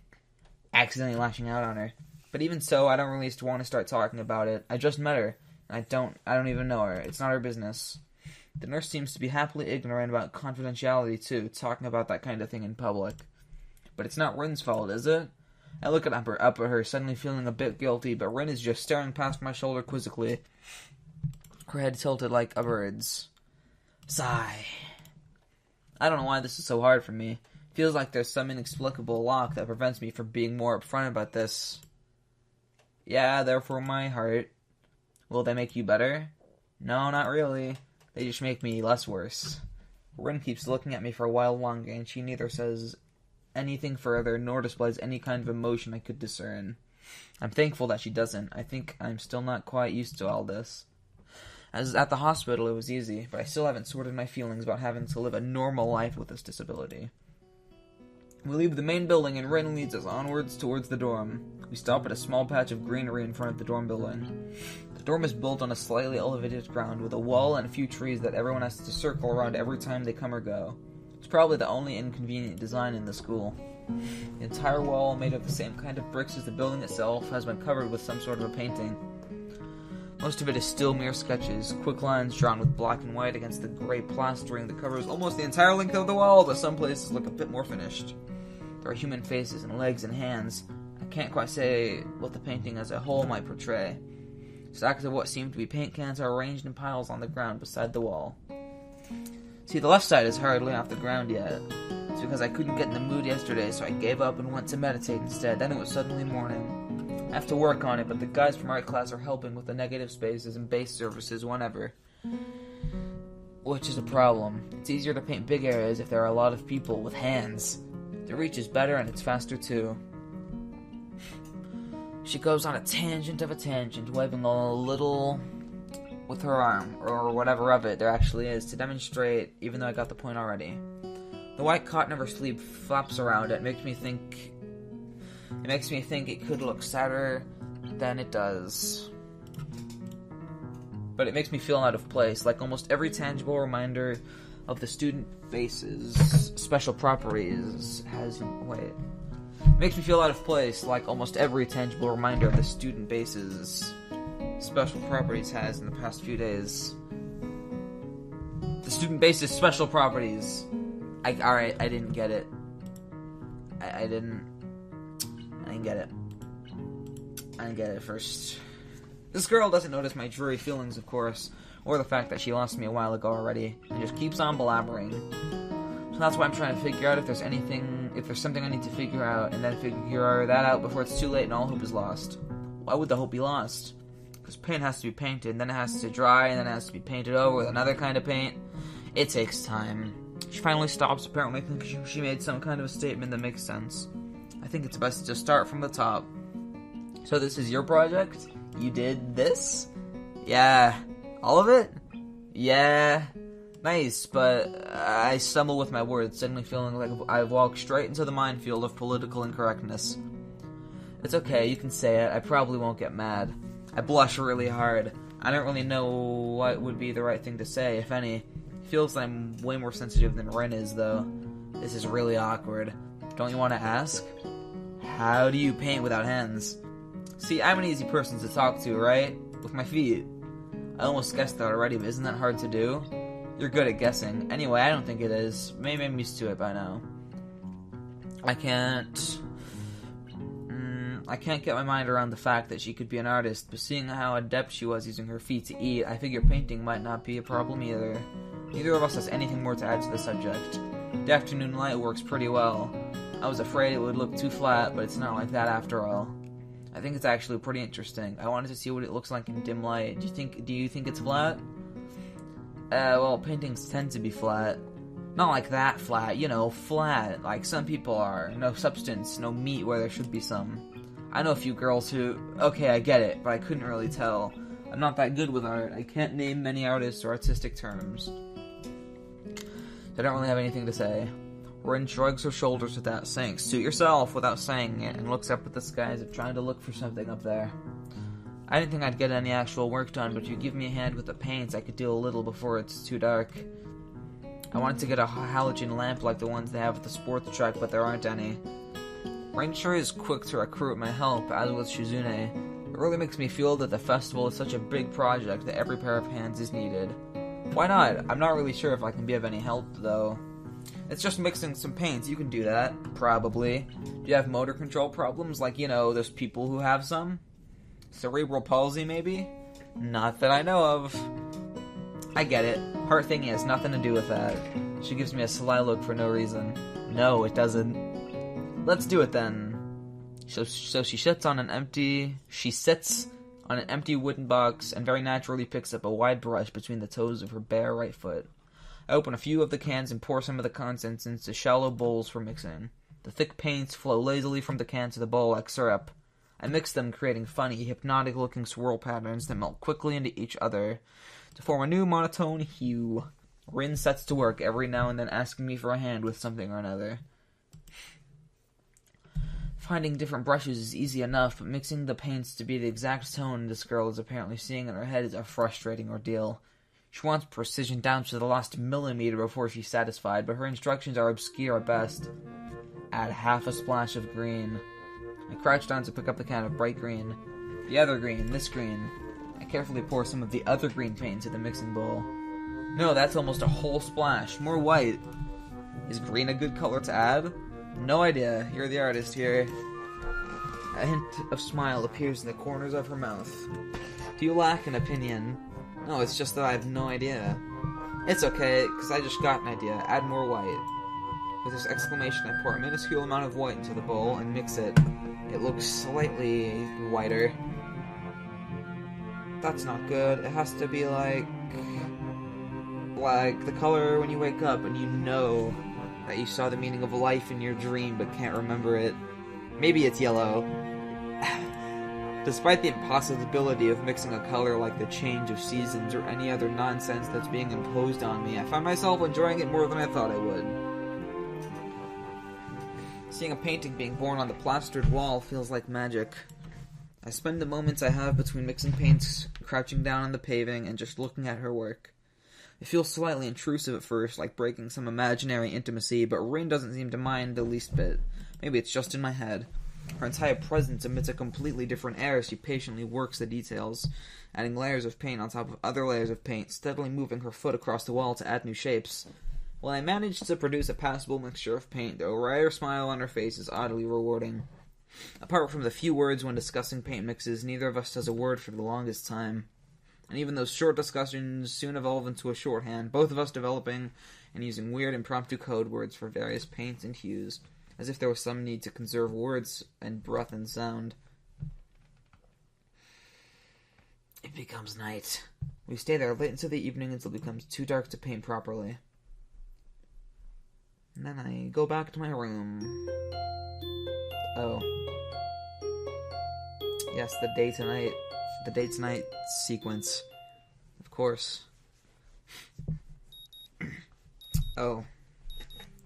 Speaker 1: Accidentally lashing out on her. But even so, I don't really want to start talking about it. I just met her. I don't even know her. It's not her business. The nurse seems to be happily ignorant about confidentiality, too, talking about that kind of thing in public. But it's not Rin's fault, is it? I look up at her, suddenly feeling a bit guilty, but Rin is just staring past my shoulder quizzically, her head tilted like a bird's. Sigh. I don't know why this is so hard for me. Feels like there's some inexplicable lock that prevents me from being more upfront about this. Yeah, they're for my heart. Will they make you better? No, not really. They just make me less worse. Rin keeps looking at me for a while longer, and she neither says anything further nor displays any kind of emotion I could discern. I'm thankful that she doesn't. I think I'm still not quite used to all this. As at the hospital, it was easy, but I still haven't sorted my feelings about having to live a normal life with this disability. We leave the main building, and Rin leads us onwards towards the dorm. We stop at a small patch of greenery in front of the dorm building. The dorm is built on a slightly elevated ground with a wall and a few trees that everyone has to circle around every time they come or go. It's probably the only inconvenient design in the school. The entire wall, made of the same kind of bricks as the building itself, has been covered with some sort of a painting. Most of it is still mere sketches, quick lines drawn with black and white against the gray plastering that covers almost the entire length of the wall, though some places look a bit more finished. There are human faces and legs and hands. I can't quite say what the painting as a whole might portray. Stacks of what seem to be paint cans are arranged in piles on the ground beside the wall. See, the left side is hardly off the ground yet. It's because I couldn't get in the mood yesterday, so I gave up and went to meditate instead. Then it was suddenly morning. I have to work on it, but the guys from art class are helping with the negative spaces and base surfaces whenever. Which is a problem. It's easier to paint big areas if there are a lot of people with hands. The reach is better and it's faster too. She goes on a tangent of a tangent, waving a little with her arm, or whatever of it there actually is, to demonstrate, even though I got the point already. The white cotton of her sleeve flaps around it. It makes me think it could look sadder than it does. But it makes me feel out of place, like almost every tangible reminder of the student base's special properties has... Makes me feel out of place, like almost every tangible reminder of the student base's special properties has in the past few days. The student base's special properties. Alright, I didn't get it. I didn't get it. I didn't get it at first. This girl doesn't notice my dreary feelings, of course, or the fact that she lost me a while ago already, and just keeps on blabbering. So that's why I'm trying to figure out if there's something I need to figure out, and then figure that out before it's too late and all hope is lost. Why would the hope be lost? Because paint has to be painted, and then it has to dry, and then it has to be painted over with another kind of paint. It takes time. She finally stops, apparently thinking she made some kind of a statement that makes sense. I think it's best to just start from the top. So this is your project? You did this? Yeah. All of it? Yeah. Nice, but I stumble with my words, suddenly feeling like I've walked straight into the minefield of political incorrectness. It's okay, you can say it. I probably won't get mad. I blush really hard. I don't really know what would be the right thing to say, if any. It feels like I'm way more sensitive than Ren is, though. This is really awkward. Don't you want to ask? How do you paint without hands? See, I'm an easy person to talk to, right? With my feet. I almost guessed that already, but isn't that hard to do? You're good at guessing. Anyway, I don't think it is. Maybe I'm used to it by now. I can't get my mind around the fact that she could be an artist, but seeing how adept she was using her feet to eat, I figure painting might not be a problem either. Neither of us has anything more to add to the subject. The afternoon light works pretty well. I was afraid it would look too flat, but it's not like that after all. I think it's actually pretty interesting. I wanted to see what it looks like in dim light. Do you think it's flat? Well, paintings tend to be flat. Not like that flat, flat, like some people are. No substance, no meat where there should be some. I know a few girls who... Okay, I get it, but I couldn't really tell. I'm not that good with art. I can't name many artists or artistic terms. I don't really have anything to say. Rin shrugs her shoulders without saying, "Suit yourself," without saying it, and looks up at the sky as if trying to look for something up there. I didn't think I'd get any actual work done, but if you give me a hand with the paints, I could do a little before it's too dark. I wanted to get a halogen lamp like the ones they have at the sports track, but there aren't any. Rin sure is quick to recruit my help, as was Shizune. It really makes me feel that the festival is such a big project that every pair of hands is needed. Why not? I'm not really sure if I can be of any help, though. It's just mixing some paints. You can do that, probably. Do you have motor control problems? Like, those people who have some? Cerebral palsy, maybe? Not that I know of. I get it. Her thing has nothing to do with that. She gives me a sly look for no reason. No, it doesn't. Let's do it then. So she sits on an empty wooden box and very naturally picks up a wide brush between the toes of her bare right foot. I open a few of the cans and pour some of the contents into shallow bowls for mixing. The thick paints flow lazily from the can to the bowl like syrup. I mix them, creating funny, hypnotic-looking swirl patterns that melt quickly into each other to form a new monotone hue. Rin sets to work every now and then asking me for a hand with something or another. Finding different brushes is easy enough, but mixing the paints to be the exact tone this girl is apparently seeing in her head is a frustrating ordeal. She wants precision down to the last millimeter before she's satisfied, but her instructions are obscure at best. Add half a splash of green. I crouch down to pick up the can of bright green. The other green, this green. I carefully pour some of the other green paint into the mixing bowl. No, that's almost a whole splash. More white. Is green a good color to add? No idea. You're the artist here. A hint of smile appears in the corners of her mouth. Do you lack an opinion? No, it's just that I have no idea. It's okay, because I just got an idea. Add more white. With this exclamation, I pour a minuscule amount of white into the bowl and mix it. It looks slightly whiter. That's not good. It has to be like the color when you wake up and you know that you saw the meaning of life in your dream but can't remember it. Maybe it's yellow. Despite the impossibility of mixing a color like the change of seasons or any other nonsense that's being imposed on me, I find myself enjoying it more than I thought I would. Seeing a painting being born on the plastered wall feels like magic. I spend the moments I have between mixing paints, crouching down on the paving, and just looking at her work. It feels slightly intrusive at first, like breaking some imaginary intimacy, but Rin doesn't seem to mind the least bit. Maybe it's just in my head. Her entire presence emits a completely different air as she patiently works the details, adding layers of paint on top of other layers of paint, steadily moving her foot across the wall to add new shapes. When I manage to produce a passable mixture of paint, the rare smile on her face is oddly rewarding. Apart from the few words when discussing paint mixes, neither of us says a word for the longest time. And even those short discussions soon evolve into a shorthand, both of us developing and using weird impromptu code words for various paints and hues, as if there was some need to conserve words and breath and sound. It becomes night. We stay there late into the evening until it becomes too dark to paint properly. And then I go back to my room. Oh. Yes, the day to night sequence. Of course. Oh.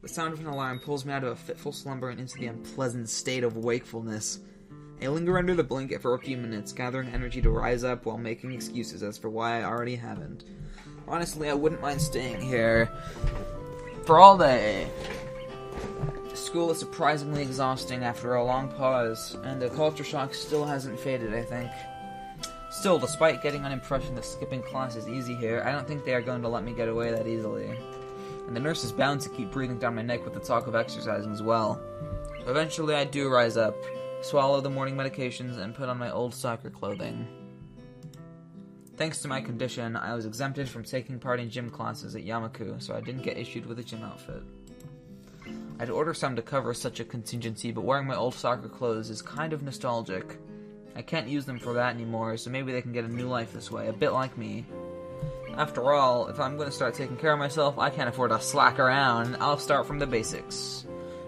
Speaker 1: The sound of an alarm pulls me out of a fitful slumber and into the unpleasant state of wakefulness. I linger under the blanket for a few minutes, gathering energy to rise up while making excuses as for why I already haven't. Honestly, I wouldn't mind staying here for all day. School is surprisingly exhausting after a long pause, and the culture shock still hasn't faded, I think. Still, despite getting an impression that skipping class is easy here, I don't think they are going to let me get away that easily. And the nurse is bound to keep breathing down my neck with the talk of exercising as well. So eventually I do rise up, swallow the morning medications, and put on my old soccer clothing. Thanks to my condition, I was exempted from taking part in gym classes at Yamaku, so I didn't get issued with a gym outfit. I'd order some to cover such a contingency, but wearing my old soccer clothes is kind of nostalgic. I can't use them for that anymore, so maybe they can get a new life this way, a bit like me. After all, if I'm going to start taking care of myself, I can't afford to slack around. I'll start from the basics.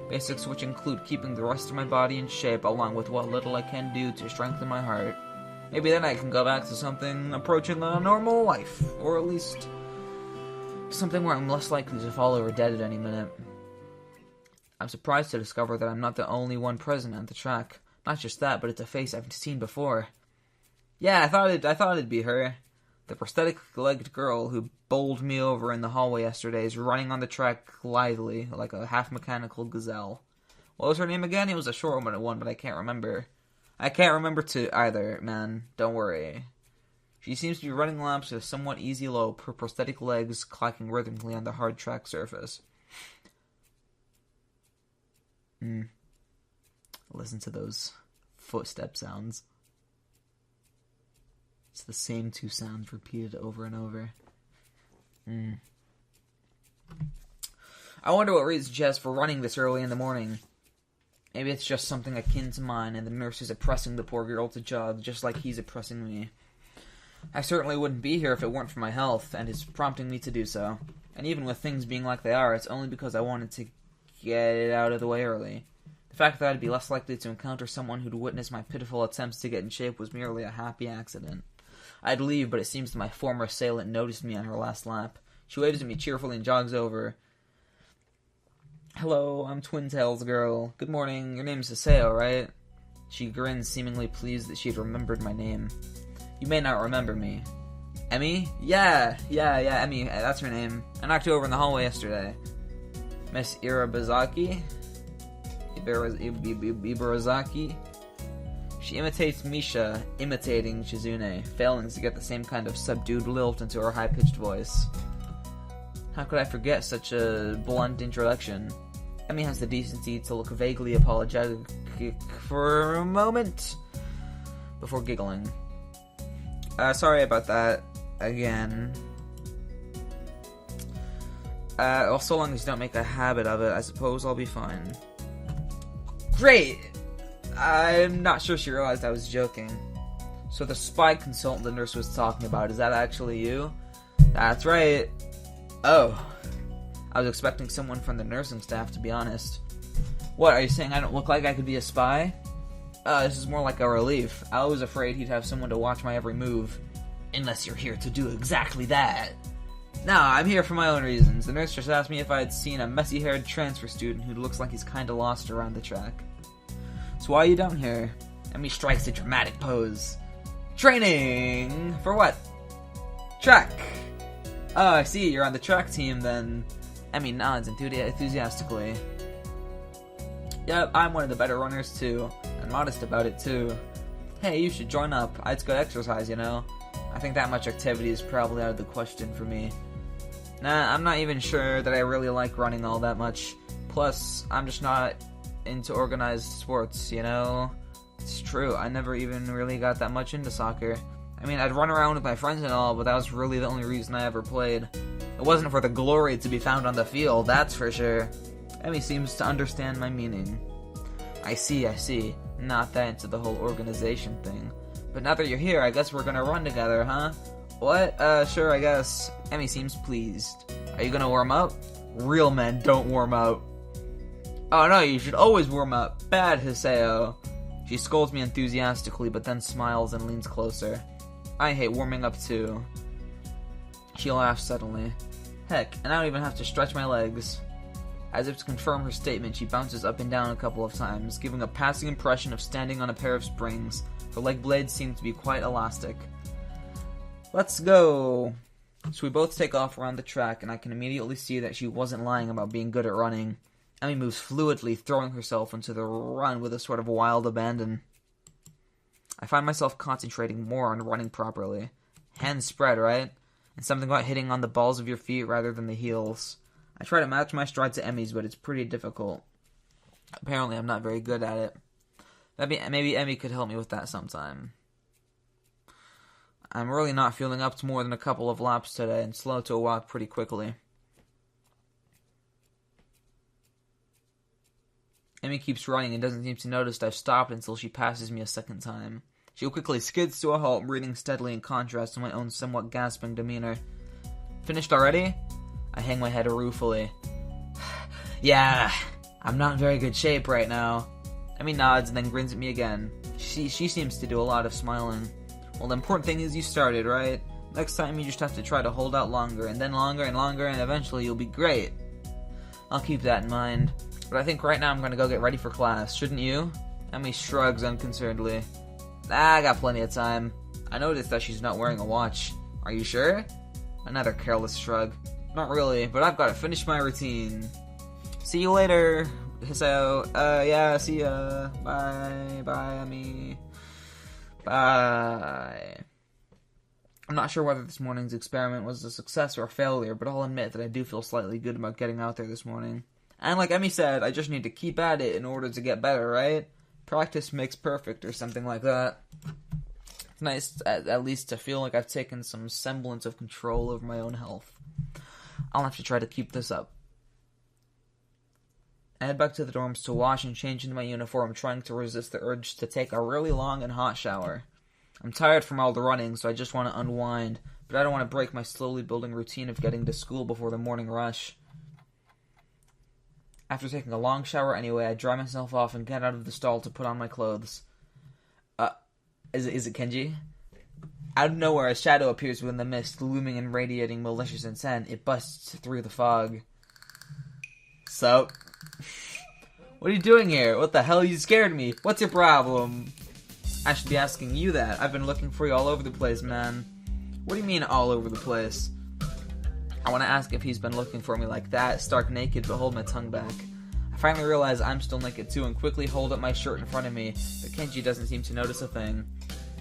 Speaker 1: Basics which include keeping the rest of my body in shape, along with what little I can do to strengthen my heart. Maybe then I can go back to something approaching a normal life, or at least Something where I'm less likely to fall over dead at any minute. I'm surprised to discover that I'm not the only one present at the track. Not just that, but it's a face I've seen before. Yeah, I thought it'd be her. The prosthetic-legged girl who bowled me over in the hallway yesterday is running on the track lithely, like a half-mechanical gazelle. What was her name again? It was a short one, but I can't remember. I can't remember either, man. Don't worry. She seems to be running laps at a somewhat easy lope, her prosthetic legs clacking rhythmically on the hard track surface. Listen to those footstep sounds. It's the same two sounds repeated over and over. I wonder what reason she has for running this early in the morning. Maybe it's just something akin to mine, and the nurse is oppressing the poor girl to jog, just like he's oppressing me. I certainly wouldn't be here if it weren't for my health, and it's prompting me to do so. And even with things being like they are, it's only because I wanted to get it out of the way early. The fact that I'd be less likely to encounter someone who'd witness my pitiful attempts to get in shape was merely a happy accident. I'd leave, but it seems that my former assailant noticed me on her last lap. She waves at me cheerfully and jogs over. Hello, I'm Twin Tails Girl. Good morning, your name's Hiseo, right? She grins, seemingly pleased that she'd remembered my name. You may not remember me. Emmy? Yeah, Emmy, that's her name. I knocked you over in the hallway yesterday. Miss Ibaraki? Ibaraki? She imitates Misha, imitating Shizune, failing to get the same kind of subdued lilt into her high-pitched voice. How could I forget such a blunt introduction? Emmy has the decency to look vaguely apologetic for a moment before giggling. Sorry about that, again. Well, so long as you don't make a habit of it, I suppose I'll be fine. Great! I'm not sure she realized I was joking. So the spy consultant the nurse was talking about, is that actually you? That's right. Oh. I was expecting someone from the nursing staff, to be honest. What, are you saying I don't look like I could be a spy? This is more like a relief. I was afraid he'd have someone to watch my every move. Unless you're here to do exactly that. No, I'm here for my own reasons. The nurse just asked me if I had seen a messy-haired transfer student who looks like he's kinda lost around the track. So why are you down here? Emmy strikes a dramatic pose. Training! For what? Track! Oh, I see, you're on the track team then. Emmy nods enthusiastically. Yep, I'm one of the better runners too, and modest about it too. Hey, you should join up. It's good exercise, you know. I think that much activity is probably out of the question for me. Nah, I'm not even sure that I really like running all that much. Plus, I'm just not into organized sports, you know? It's true, I never even really got that much into soccer. I mean, I'd run around with my friends and all, but that was really the only reason I ever played. It wasn't for the glory to be found on the field, that's for sure. Emmy seems to understand my meaning. I see. Not that into the whole organization thing. But now that you're here, I guess we're gonna run together, huh? What? Sure, I guess. Emmy seems pleased. Are you gonna warm up? Real men don't warm up. Oh no, you should always warm up. Bad, Hiseo. She scolds me enthusiastically, but then smiles and leans closer. I hate warming up too. She laughs suddenly. Heck, and I don't even have to stretch my legs. As if to confirm her statement, she bounces up and down a couple of times, giving a passing impression of standing on a pair of springs. Her leg blades seem to be quite elastic. Let's go! So we both take off around the track, and I can immediately see that she wasn't lying about being good at running. Emmy moves fluidly, throwing herself into the run with a sort of wild abandon. I find myself concentrating more on running properly. Hands spread, right? And something about hitting on the balls of your feet rather than the heels. I try to match my stride to Emmy's, but it's pretty difficult. Apparently, I'm not very good at it. Maybe Emmy could help me with that sometime. I'm really not feeling up to more than a couple of laps today, and slow to a walk pretty quickly. Emmy keeps running and doesn't seem to notice I've stopped until she passes me a second time. She quickly skids to a halt, breathing steadily in contrast to my own somewhat gasping demeanor. Finished already? I hang my head ruefully. Yeah, I'm not in very good shape right now. Emmy nods and then grins at me again. She seems to do a lot of smiling. Well, the important thing is you started, right? Next time you just have to try to hold out longer, and then longer and longer, and eventually you'll be great. I'll keep that in mind. But I think right now I'm gonna go get ready for class, shouldn't you? Emmy shrugs unconcernedly. I got plenty of time. I noticed that she's not wearing a watch. Are you sure? Another careless shrug. Not really, but I've got to finish my routine. See you later, Hisao. Yeah, see ya. Bye. Bye, Emmy. Bye. I'm not sure whether this morning's experiment was a success or a failure, but I'll admit that I do feel slightly good about getting out there this morning. And like Emmy said, I just need to keep at it in order to get better, right? Practice makes perfect, or something like that. It's nice, at least, to feel like I've taken some semblance of control over my own health. I'll have to try to keep this up. I head back to the dorms to wash and change into my uniform, trying to resist the urge to take a really long and hot shower. I'm tired from all the running, so I just want to unwind, but I don't want to break my slowly building routine of getting to school before the morning rush. After taking a long shower anyway, I dry myself off and get out of the stall to put on my clothes. Is it Kenji? Out of nowhere, a shadow appears within the mist, looming and radiating malicious intent. It busts through the fog. So, what are you doing here? What the hell? You scared me. What's your problem? I should be asking you that. I've been looking for you all over the place, man. What do you mean all over the place? I want to ask if he's been looking for me like that, stark naked, but hold my tongue back. I finally realize I'm still naked too and quickly hold up my shirt in front of me, but Kenji doesn't seem to notice a thing.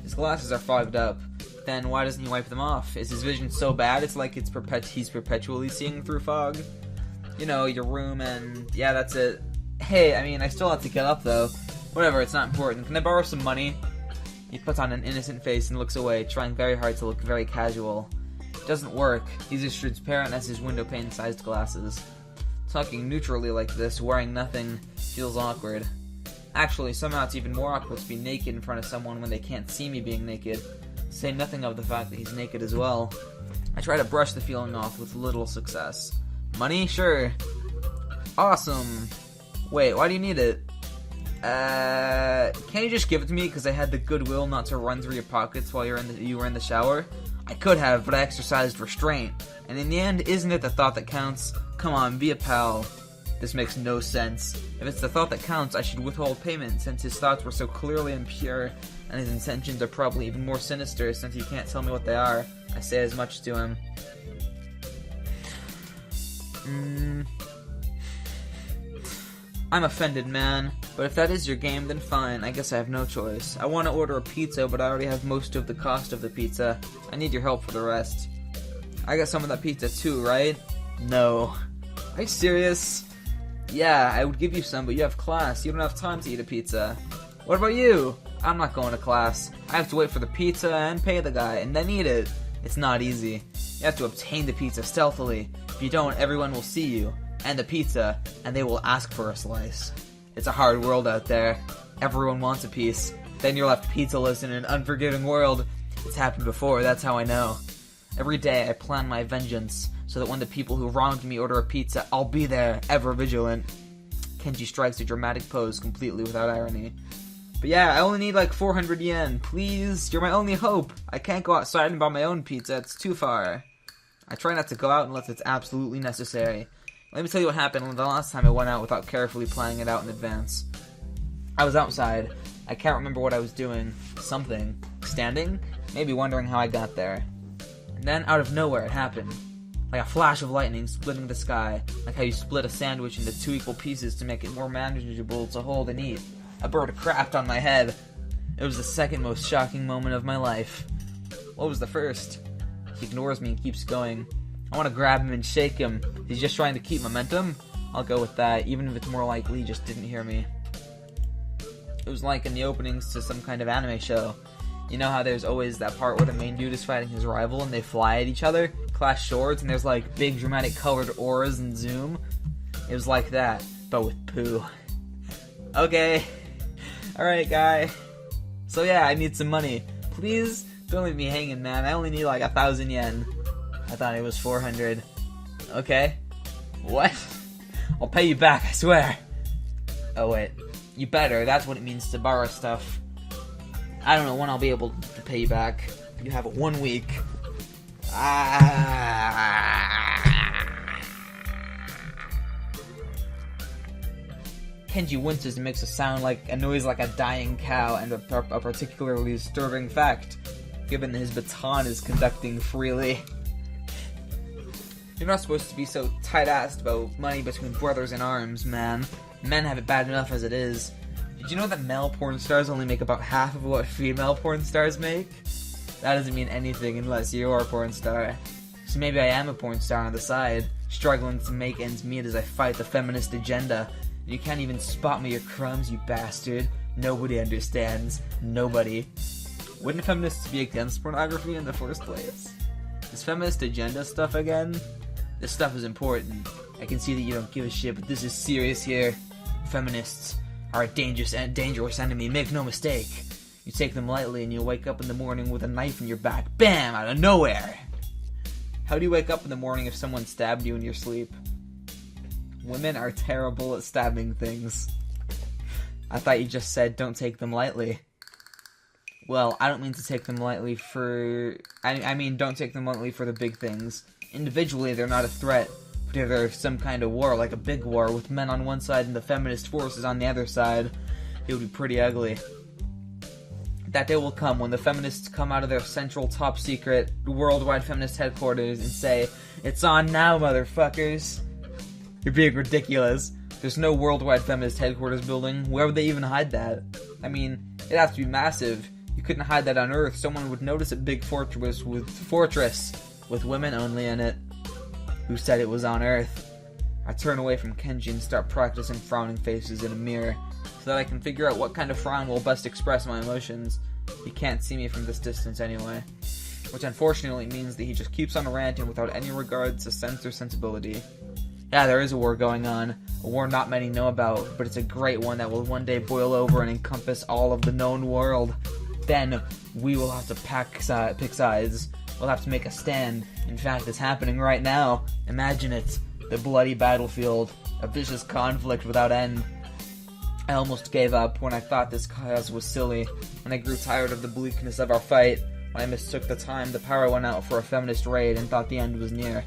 Speaker 1: His glasses are fogged up. Then why doesn't he wipe them off? Is his vision so bad it's like he's perpetually seeing through fog? You know, your room and... yeah, that's it. Hey, I mean, I still have to get up though. Whatever, it's not important. Can I borrow some money? He puts on an innocent face and looks away, trying very hard to look very casual. It doesn't work. He's as transparent as his window pane-sized glasses. Talking neutrally like this, wearing nothing, feels awkward. Actually, somehow it's even more awkward to be naked in front of someone when they can't see me being naked. To say nothing of the fact that he's naked as well. I try to brush the feeling off with little success. Money? Sure. Awesome. Wait, why do you need it? Can't you just give it to me because I had the goodwill not to run through your pockets while you were in the shower? I could have, but I exercised restraint. And in the end, isn't it the thought that counts? Come on, be a pal. This makes no sense. If it's the thought that counts, I should withhold payment since his thoughts were so clearly impure, and his intentions are probably even more sinister since he can't tell me what they are. I say as much to him. I'm offended, man. But if that is your game, then fine. I guess I have no choice. I want to order a pizza, but I already have most of the cost of the pizza. I need your help for the rest. I got some of that pizza too, right? No. Are you serious? Yeah, I would give you some, but you have class. You don't have time to eat a pizza. What about you? I'm not going to class. I have to wait for the pizza and pay the guy, and then eat it. It's not easy. You have to obtain the pizza stealthily. If you don't, everyone will see you, and the pizza, and they will ask for a slice. It's a hard world out there. Everyone wants a piece. Then you're left pizzaless in an unforgiving world. It's happened before, that's how I know. Every day I plan my vengeance, so that when the people who wronged me order a pizza, I'll be there, ever vigilant. Kenji strikes a dramatic pose completely without irony. But yeah, I only need like 400 yen. Please, you're my only hope. I can't go outside and buy my own pizza, it's too far. I try not to go out unless it's absolutely necessary. Let me tell you what happened the last time I went out without carefully planning it out in advance. I was outside. I can't remember what I was doing. Something. Standing? Maybe wondering how I got there. And then, out of nowhere, it happened. Like a flash of lightning splitting the sky, like how you split a sandwich into 2 equal pieces to make it more manageable to hold and eat. A bird crapped on my head. It was the second most shocking moment of my life. What was the first? He ignores me and keeps going. I want to grab him and shake him. He's just trying to keep momentum? I'll go with that, even if it's more likely he just didn't hear me. It was like in the openings to some kind of anime show. You know how there's always that part where the main dude is fighting his rival and they fly at each other, clash swords, and there's like big dramatic colored auras and zoom? It was like that, but with poo. Okay. Alright, guy. So yeah, I need some money. Please, don't leave me hanging, man. I only need like 1,000 yen. I thought it was 400. Okay. What? I'll pay you back, I swear. Oh wait. You better. That's what it means to borrow stuff. I don't know when I'll be able to pay you back. You have 1 week. Kenji winces and makes a noise like a dying cow, and a particularly disturbing fact, given that his baton is conducting freely. You're not supposed to be so tight-assed about money between brothers in arms, man. Men have it bad enough as it is. Did you know that male porn stars only make about half of what female porn stars make? That doesn't mean anything unless you're a porn star. So maybe I am a porn star on the side, struggling to make ends meet as I fight the feminist agenda. You can't even spot me your crumbs, you bastard. Nobody understands. Nobody. Wouldn't feminists be against pornography in the first place? This feminist agenda stuff again? This stuff is important. I can see that you don't give a shit, but this is serious here. Feminists are a dangerous enemy, make no mistake. You take them lightly and you wake up in the morning with a knife in your back. BAM! Out of nowhere! How do you wake up in the morning if someone stabbed you in your sleep? Women are terrible at stabbing things. I thought you just said don't take them lightly. Well, I don't mean to take them lightly for... I mean don't take them lightly for the big things. Individually, they're not a threat. But if there's some kind of war, like a big war, with men on one side and the feminist forces on the other side, it would be pretty ugly. That day will come when the feminists come out of their central top-secret worldwide feminist headquarters and say, "It's on now, motherfuckers." You're being ridiculous. There's no worldwide feminist headquarters building. Where would they even hide that? I mean, it'd have to be massive. You couldn't hide that on Earth. Someone would notice a big fortress with women only in it. Who said it was on Earth? I turn away from Kenji and start practicing frowning faces in a mirror, so that I can figure out what kind of frown will best express my emotions. He can't see me from this distance anyway. Which unfortunately means that he just keeps on ranting without any regard to sense or sensibility. Yeah, there is a war going on. A war not many know about, but it's a great one that will one day boil over and encompass all of the known world. Then, we will have to pick sides. We'll have to make a stand. In fact, it's happening right now. Imagine it. The bloody battlefield. A vicious conflict without end. I almost gave up when I thought this cause was silly. When I grew tired of the bleakness of our fight. When I mistook the time the power went out for a feminist raid and thought the end was near.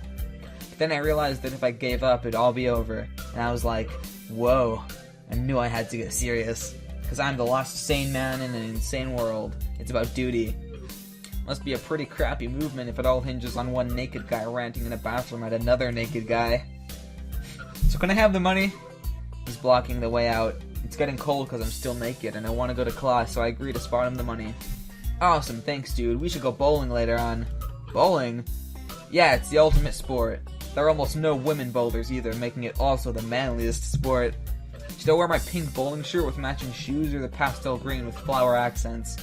Speaker 1: But then I realized that if I gave up, it'd all be over. And I was like, whoa. I knew I had to get serious. Because I'm the lost sane man in an insane world. It's about duty. Must be a pretty crappy movement if it all hinges on one naked guy ranting in a bathroom at another naked guy. So can I have the money? He's blocking the way out. It's getting cold because I'm still naked and I want to go to class, so I agree to spot him the money. Awesome, thanks dude. We should go bowling later on. Bowling? Yeah, it's the ultimate sport. There are almost no women bowlers either, making it also the manliest sport. Should I wear my pink bowling shirt with matching shoes or the pastel green with flower accents?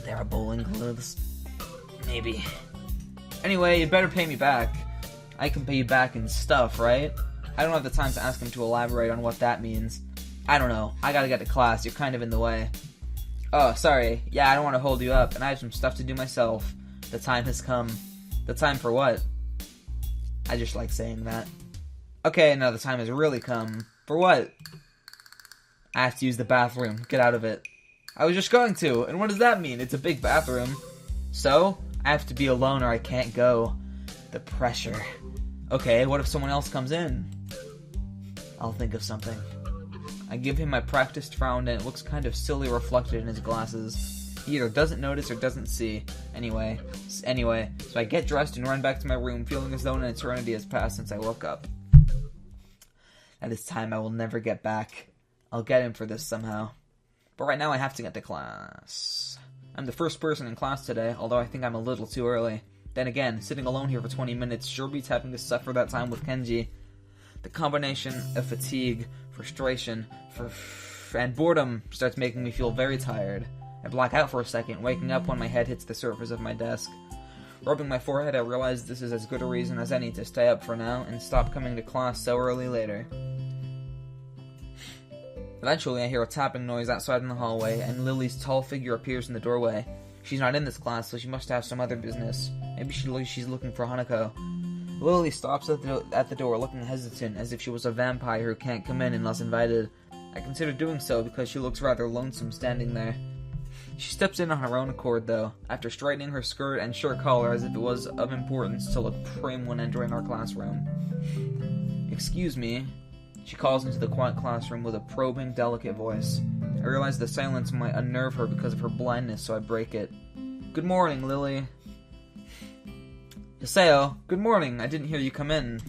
Speaker 1: There are bowling clothes. Maybe. Anyway, you better pay me back. I can pay you back in stuff, right? I don't have the time to ask him to elaborate on what that means. I don't know. I gotta get to class. You're kind of in the way. Oh, sorry. Yeah, I don't want to hold you up, and I have some stuff to do myself. The time has come. The time for what? I just like saying that. Okay, now the time has really come. For what? I have to use the bathroom. Get out of it. I was just going to, and what does that mean? It's a big bathroom. So, I have to be alone or I can't go. The pressure. Okay, what if someone else comes in? I'll think of something. I give him my practiced frown and it looks kind of silly reflected in his glasses. He either doesn't notice or doesn't see. Anyway, so I get dressed and run back to my room feeling as though an eternity has passed since I woke up. That is time I will never get back. I'll get him for this somehow. But right now I have to get to class. I'm the first person in class today, although I think I'm a little too early. Then again, sitting alone here for 20 minutes sure beats having to suffer that time with Kenji. The combination of fatigue, frustration, and boredom starts making me feel very tired. I black out for a second, waking up when my head hits the surface of my desk. Rubbing my forehead, I realize this is as good a reason as any to stay up for now and stop coming to class so early later. Eventually, I hear a tapping noise outside in the hallway, and Lily's tall figure appears in the doorway. She's not in this class, so she must have some other business. Maybe she's looking for Hanako. Lily stops at the door, looking hesitant, as if she was a vampire who can't come in unless invited. I consider doing so because she looks rather lonesome standing there. She steps in on her own accord, though, after straightening her skirt and shirt collar as if it was of importance to look prim when entering our classroom. "Excuse me," she calls into the quiet classroom with a probing, delicate voice. I realize the silence might unnerve her because of her blindness, so I break it. "Good morning, Lily." "Hisao, good morning. I didn't hear you come in."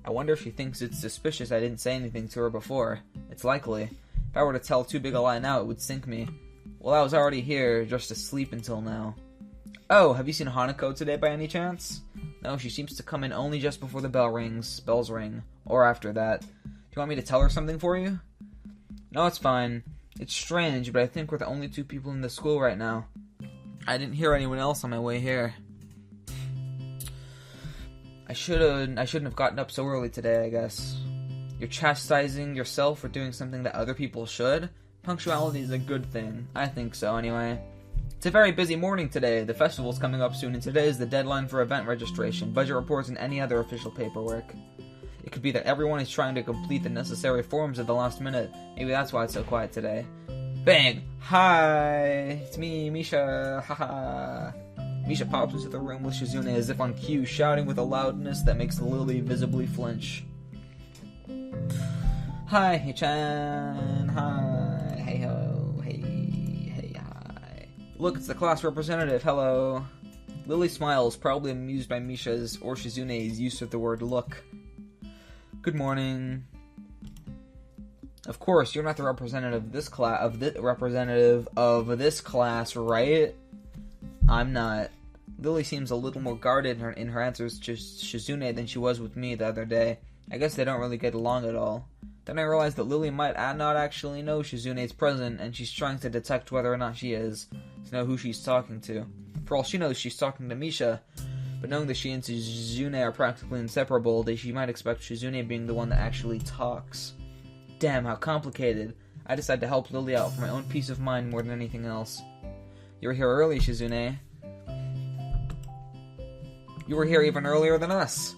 Speaker 1: I wonder if she thinks it's suspicious I didn't say anything to her before. It's likely. If I were to tell too big a lie now, it would sink me. Well, I was already here, just asleep until now. "Oh, have you seen Hanako today by any chance?" "No, she seems to come in only just before the bells ring, or after that. Do you want me to tell her something for you?" "No, it's fine. It's strange, but I think we're the only two people in the school right now. I didn't hear anyone else on my way here. I shouldn't have gotten up so early today, I guess." "You're chastising yourself for doing something that other people should? Punctuality is a good thing. I think so, anyway. It's a very busy morning today. The festival's coming up soon, and today is the deadline for event registration, budget reports, and any other official paperwork. It could be that everyone is trying to complete the necessary forms at the last minute. Maybe that's why it's so quiet today." Bang! "Hi! It's me, Misha! Haha!" Misha pops into the room with Shizune as if on cue, shouting with a loudness that makes Lily visibly flinch. "Hi, hey-chan! Hi! Hey-ho! Hey, hi! Look, it's the class representative, hello!" Lily smiles, probably amused by Misha's or Shizune's use of the word look. "Good morning." "Of course, you're not the representative of this class, right?" "I'm not." Lily seems a little more guarded in her answers to Shizune than she was with me the other day. I guess they don't really get along at all. Then I realize that Lily might not actually know Shizune's present, and she's trying to detect whether or not she is, to know who she's talking to. For all she knows, she's talking to Misha, but knowing that she and Shizune are practically inseparable, she might expect Shizune being the one that actually talks. Damn, how complicated. I decide to help Lily out for my own peace of mind more than anything else. "You were here early, Shizune." "You were here even earlier than us."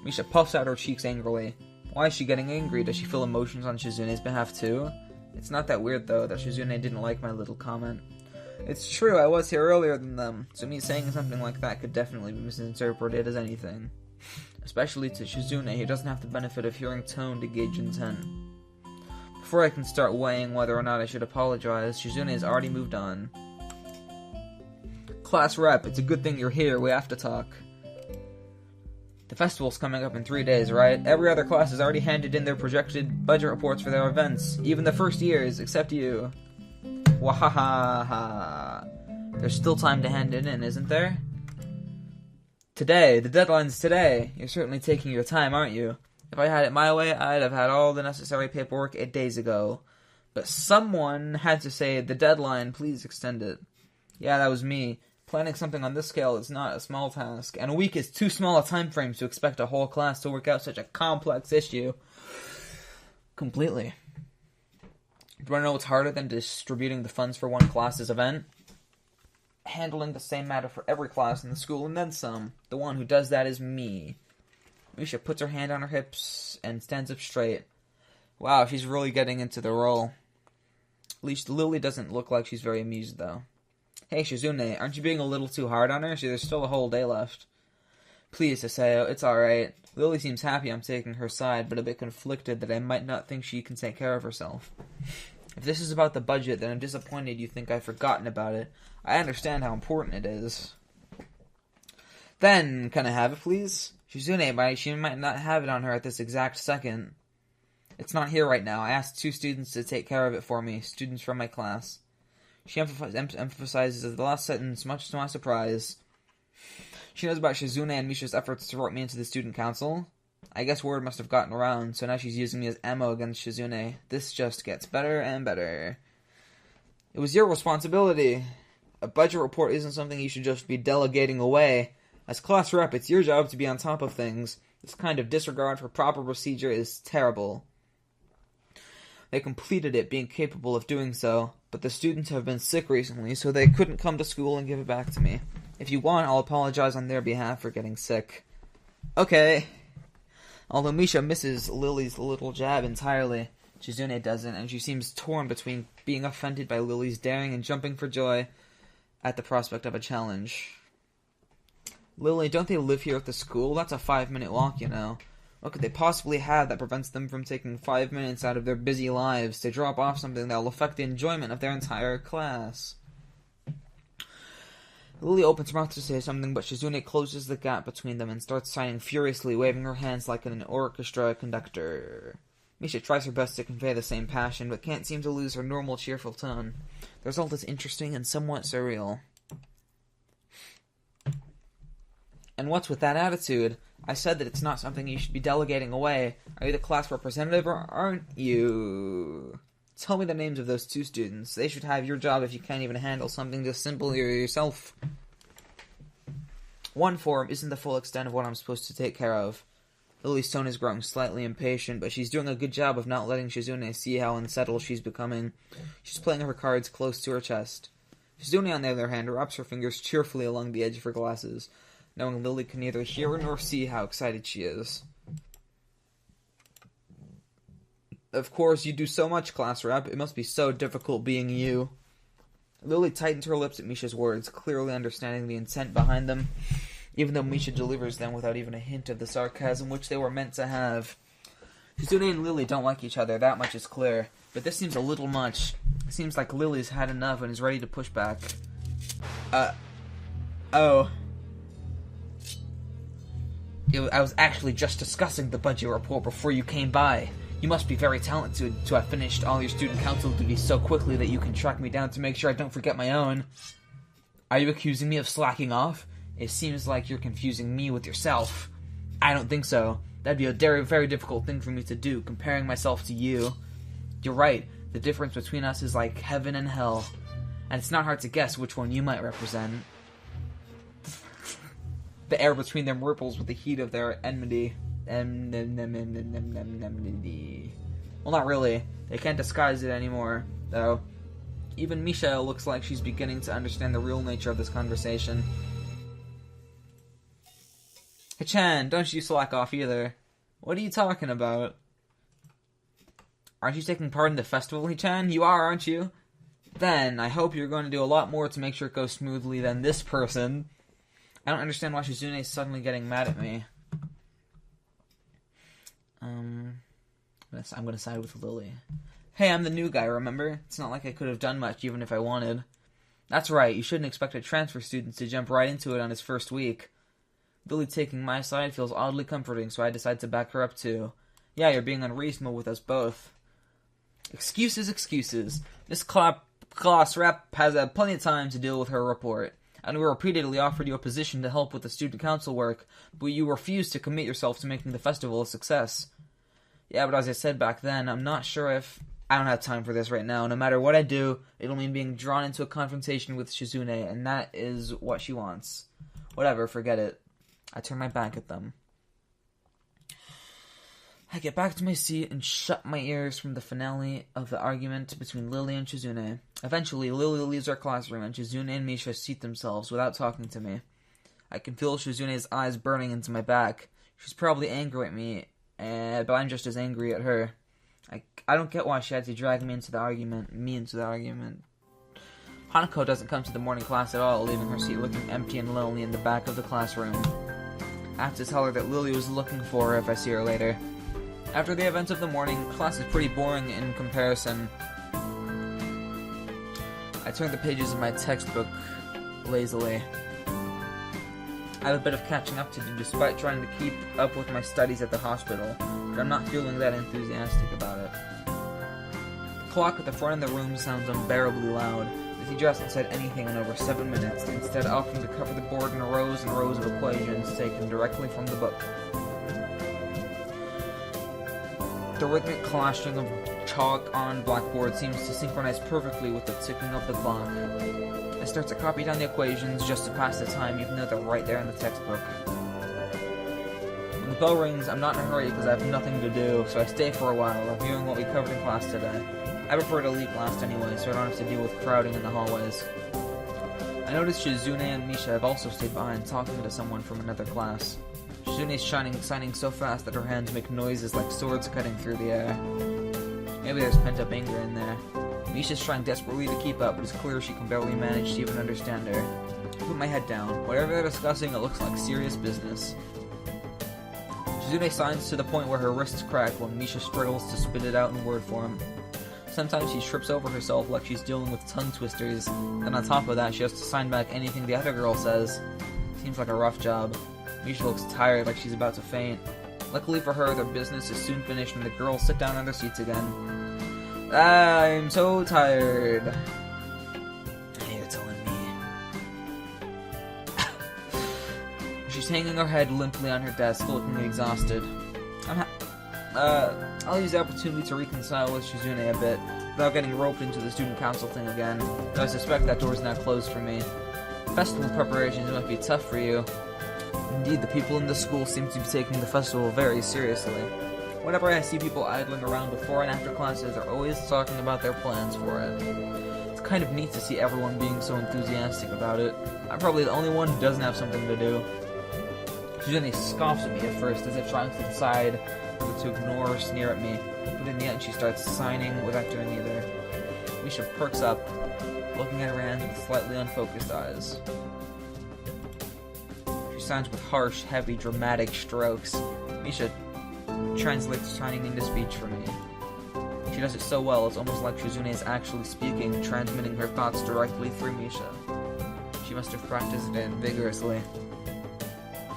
Speaker 1: Misha puffs out her cheeks angrily. Why is she getting angry? Does she feel emotions on Shizune's behalf too? It's not that weird though, that Shizune didn't like my little comment. It's true, I was here earlier than them, so me saying something like that could definitely be misinterpreted as anything. Especially to Shizune, who doesn't have the benefit of hearing tone to gauge intent. Before I can start weighing whether or not I should apologize, Shizune has already moved on. "Class rep, it's a good thing you're here, we have to talk." "The festival's coming up in 3 days, right? Every other class has already handed in their projected budget reports for their events, even the first years, except you." Wahaha. "There's still time to hand it in, isn't there?" "Today, the deadline's today. You're certainly taking your time, aren't you? If I had it my way, I'd have had all the necessary paperwork 8 days ago. But someone had to say, the deadline, please extend it." "Yeah, that was me. Planning something on this scale is not a small task, and a week is too small a time frame to expect a whole class to work out such a complex issue." Completely. Do you want to know what's harder than distributing the funds for one class's event? Handling the same matter for every class in the school and then some. The one who does that is me. Misha puts her hand on her hips and stands up straight. Wow, she's really getting into the role. At least Lily doesn't look like she's very amused, though. "Hey, Shizune, aren't you being a little too hard on her? See, there's still a whole day left." "Please, Hisao, it's alright." Lily seems happy I'm taking her side, but a bit conflicted that I might not think she can take care of herself. If this is about the budget, then I'm disappointed you think I've forgotten about it. I understand how important it is. "Then, can I have it, please?" Shizune, she might not have it on her at this exact second. "It's not here right now. I asked 2 students to take care of it for me, students from my class." She emphasizes the last sentence, much to my surprise. She knows about Shizune and Misha's efforts to vote me into the student council. I guess word must have gotten around, so now she's using me as ammo against Shizune. This just gets better and better. "It was your responsibility. A budget report isn't something you should just be delegating away. As class rep, it's your job to be on top of things. This kind of disregard for proper procedure is terrible." They completed it, being capable of doing so, but the students have been sick recently, so they couldn't come to school and give it back to me. If you want, I'll apologize on their behalf for getting sick. Okay. Although Misha misses Lily's little jab entirely, Shizune doesn't, and she seems torn between being offended by Lily's daring and jumping for joy, at the prospect of a challenge. Lily, don't they live here at the school? That's a 5-minute walk, you know. What could they possibly have that prevents them from taking 5 minutes out of their busy lives to drop off something that will affect the enjoyment of their entire class? Lily opens her mouth to say something, but Shizune closes the gap between them and starts signing furiously, waving her hands like an orchestra conductor. Misha tries her best to convey the same passion, but can't seem to lose her normal cheerful tone. The result is interesting and somewhat surreal. And what's with that attitude? I said that it's not something you should be delegating away. Are you the class representative or aren't you? Tell me the names of those 2 students. They should have your job if you can't even handle something just simple yourself. 1 form isn't the full extent of what I'm supposed to take care of. Lily's tone is growing slightly impatient, but she's doing a good job of not letting Shizune see how unsettled she's becoming. She's playing her cards close to her chest. Shizune, on the other hand, wraps her fingers cheerfully along the edge of her glasses, knowing Lily can neither hear nor see how excited she is. Of course, you do so much, class rep. It must be so difficult being you. Lily tightens her lips at Misha's words, clearly understanding the intent behind them, even though Misha delivers them without even a hint of the sarcasm which they were meant to have. Shizune and Lily don't like each other, that much is clear, but this seems a little much. It seems like Lily's had enough and is ready to push back. Oh. I was actually just discussing the budget report before you came by. You must be very talented to have finished all your student council duties so quickly that you can track me down to make sure I don't forget my own. Are you accusing me of slacking off? It seems like you're confusing me with yourself. I don't think so. That'd be a very, very difficult thing for me to do, comparing myself to you. You're right. The difference between us is like heaven and hell. And it's not hard to guess which one you might represent. The air between them ripples with the heat of their enmity. Well, not really. They can't disguise it anymore, though. Even Misha looks like she's beginning to understand the real nature of this conversation. Hichan, don't you slack off either. What are you talking about? Aren't you taking part in the festival, Hichan? You are, aren't you? Then, I hope you're going to do a lot more to make sure it goes smoothly than this person. I don't understand why Shizune is suddenly getting mad at me. I'm gonna side with Lily. Hey, I'm the new guy, remember? It's not like I could have done much even if I wanted. That's right, you shouldn't expect a transfer student to jump right into it on his first week. Lily taking my side feels oddly comforting, so I decide to back her up too. Yeah, you're being unreasonable with us both. Excuses. This class rep has had plenty of time to deal with her report. And we repeatedly offered you a position to help with the student council work, but you refused to commit yourself to making the festival a success. Yeah, but as I said back then, I'm not sure if... I don't have time for this right now. No matter what I do, it'll mean being drawn into a confrontation with Shizune, and that is what she wants. Whatever, forget it. I turn my back at them. I get back to my seat and shut my ears from the finale of the argument between Lily and Shizune. Eventually, Lily leaves our classroom and Shizune and Misha seat themselves without talking to me. I can feel Shizune's eyes burning into my back. She's probably angry at me, but I'm just as angry at her. I don't get why she had to drag me into the argument. Hanako doesn't come to the morning class at all, leaving her seat looking empty and lonely in the back of the classroom. I have to tell her that Lily was looking for her if I see her later. After the events of the morning, class is pretty boring in comparison. I turn the pages of my textbook lazily. I have a bit of catching up to do despite trying to keep up with my studies at the hospital, but I'm not feeling that enthusiastic about it. The clock at the front of the room sounds unbearably loud. The teacher hasn't said anything in over 7 minutes, instead opting to cover the board in rows and rows of equations taken directly from the book. The rhythmic clashing of chalk on blackboard seems to synchronize perfectly with the ticking of the clock. I start to copy down the equations just to pass the time, even though they're right there in the textbook. When the bell rings, I'm not in a hurry because I have nothing to do, so I stay for a while, reviewing what we covered in class today. I prefer to leave last anyway, so I don't have to deal with crowding in the hallways. I notice Shizune and Misha have also stayed behind talking to someone from another class. Shizune's signing so fast that her hands make noises like swords cutting through the air. Maybe there's pent-up anger in there. Misha's trying desperately to keep up, but it's clear she can barely manage to even understand her. I put my head down. Whatever they're discussing, it looks like serious business. Shizune signs to the point where her wrists crack when Misha struggles to spit it out in word form. Sometimes she trips over herself like she's dealing with tongue twisters, and on top of that she has to sign back anything the other girl says. Seems like a rough job. Misha looks tired, like she's about to faint. Luckily for her, their business is soon finished and the girls sit down on their seats again. I'm so tired. You're telling me. She's hanging her head limply on her desk, looking exhausted. I'll use the opportunity to reconcile with Shizune a bit, without getting roped into the student council thing again, though I suspect that door's now closed for me. Festival preparations might be tough for you. Indeed, the people in the school seem to be taking the festival very seriously. Whenever I see people idling around before and after classes, they're always talking about their plans for it. It's kind of neat to see everyone being so enthusiastic about it. I'm probably the only one who doesn't have something to do. Shizune scoffs at me at first, as if trying to decide whether to ignore or sneer at me, but in the end she starts signing without doing either. Misha perks up, looking at her hands with slightly unfocused eyes. She signs with harsh, heavy, dramatic strokes. Misha translates signing into speech for me. She does it so well, it's almost like Shizune is actually speaking, transmitting her thoughts directly through Misha. She must have practiced it vigorously.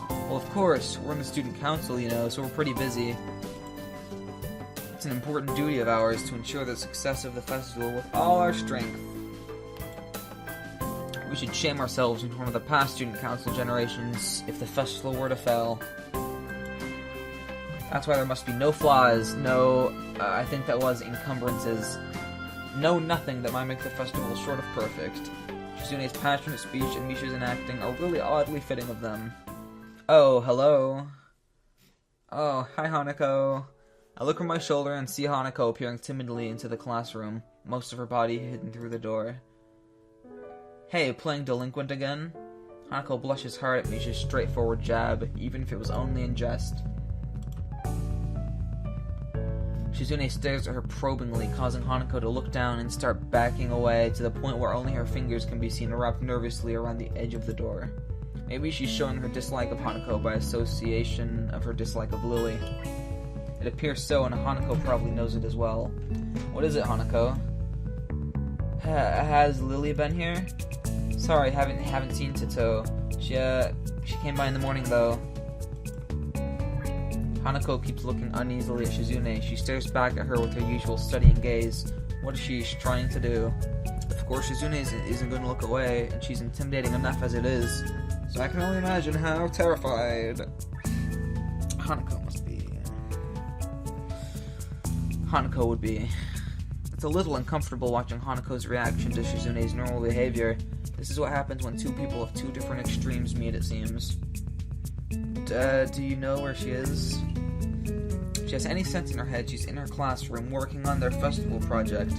Speaker 1: Well, of course, we're in the student council, you know, so we're pretty busy. It's an important duty of ours to ensure the success of the festival with all our strength. We should shame ourselves into one of the past student council generations if the festival were to fail. That's why there must be no flaws, I think that was encumbrances. No nothing that might make the festival short of perfect. Shizune's passionate speech and Misha's enacting are really oddly fitting of them. Oh, hello. Oh, hi Hanako. I look over my shoulder and see Hanako peering timidly into the classroom, most of her body hidden through the door. Hey, playing delinquent again? Hanako blushes hard at Misha's straightforward jab, even if it was only in jest. Shizune stares at her probingly, causing Hanako to look down and start backing away to the point where only her fingers can be seen wrapped nervously around the edge of the door. Maybe she's showing her dislike of Hanako by association of her dislike of Louie. It appears so, and Hanako probably knows it as well. What is it, Hanako? Has Lily been here? Sorry, haven't seen Tito. She came by in the morning though. Hanako keeps looking uneasily at Shizune. She stares back at her with her usual studying gaze. What is she trying to do? Of course, Shizune isn't going to look away, and she's intimidating enough as it is. So I can only imagine how terrified Hanako must be. Hanako would be. It's a little uncomfortable watching Hanako's reaction to Shizune's normal behavior. This is what happens when two people of two different extremes meet, it seems. Do you know where she is? If she has any sense in her head, she's in her classroom working on their festival project.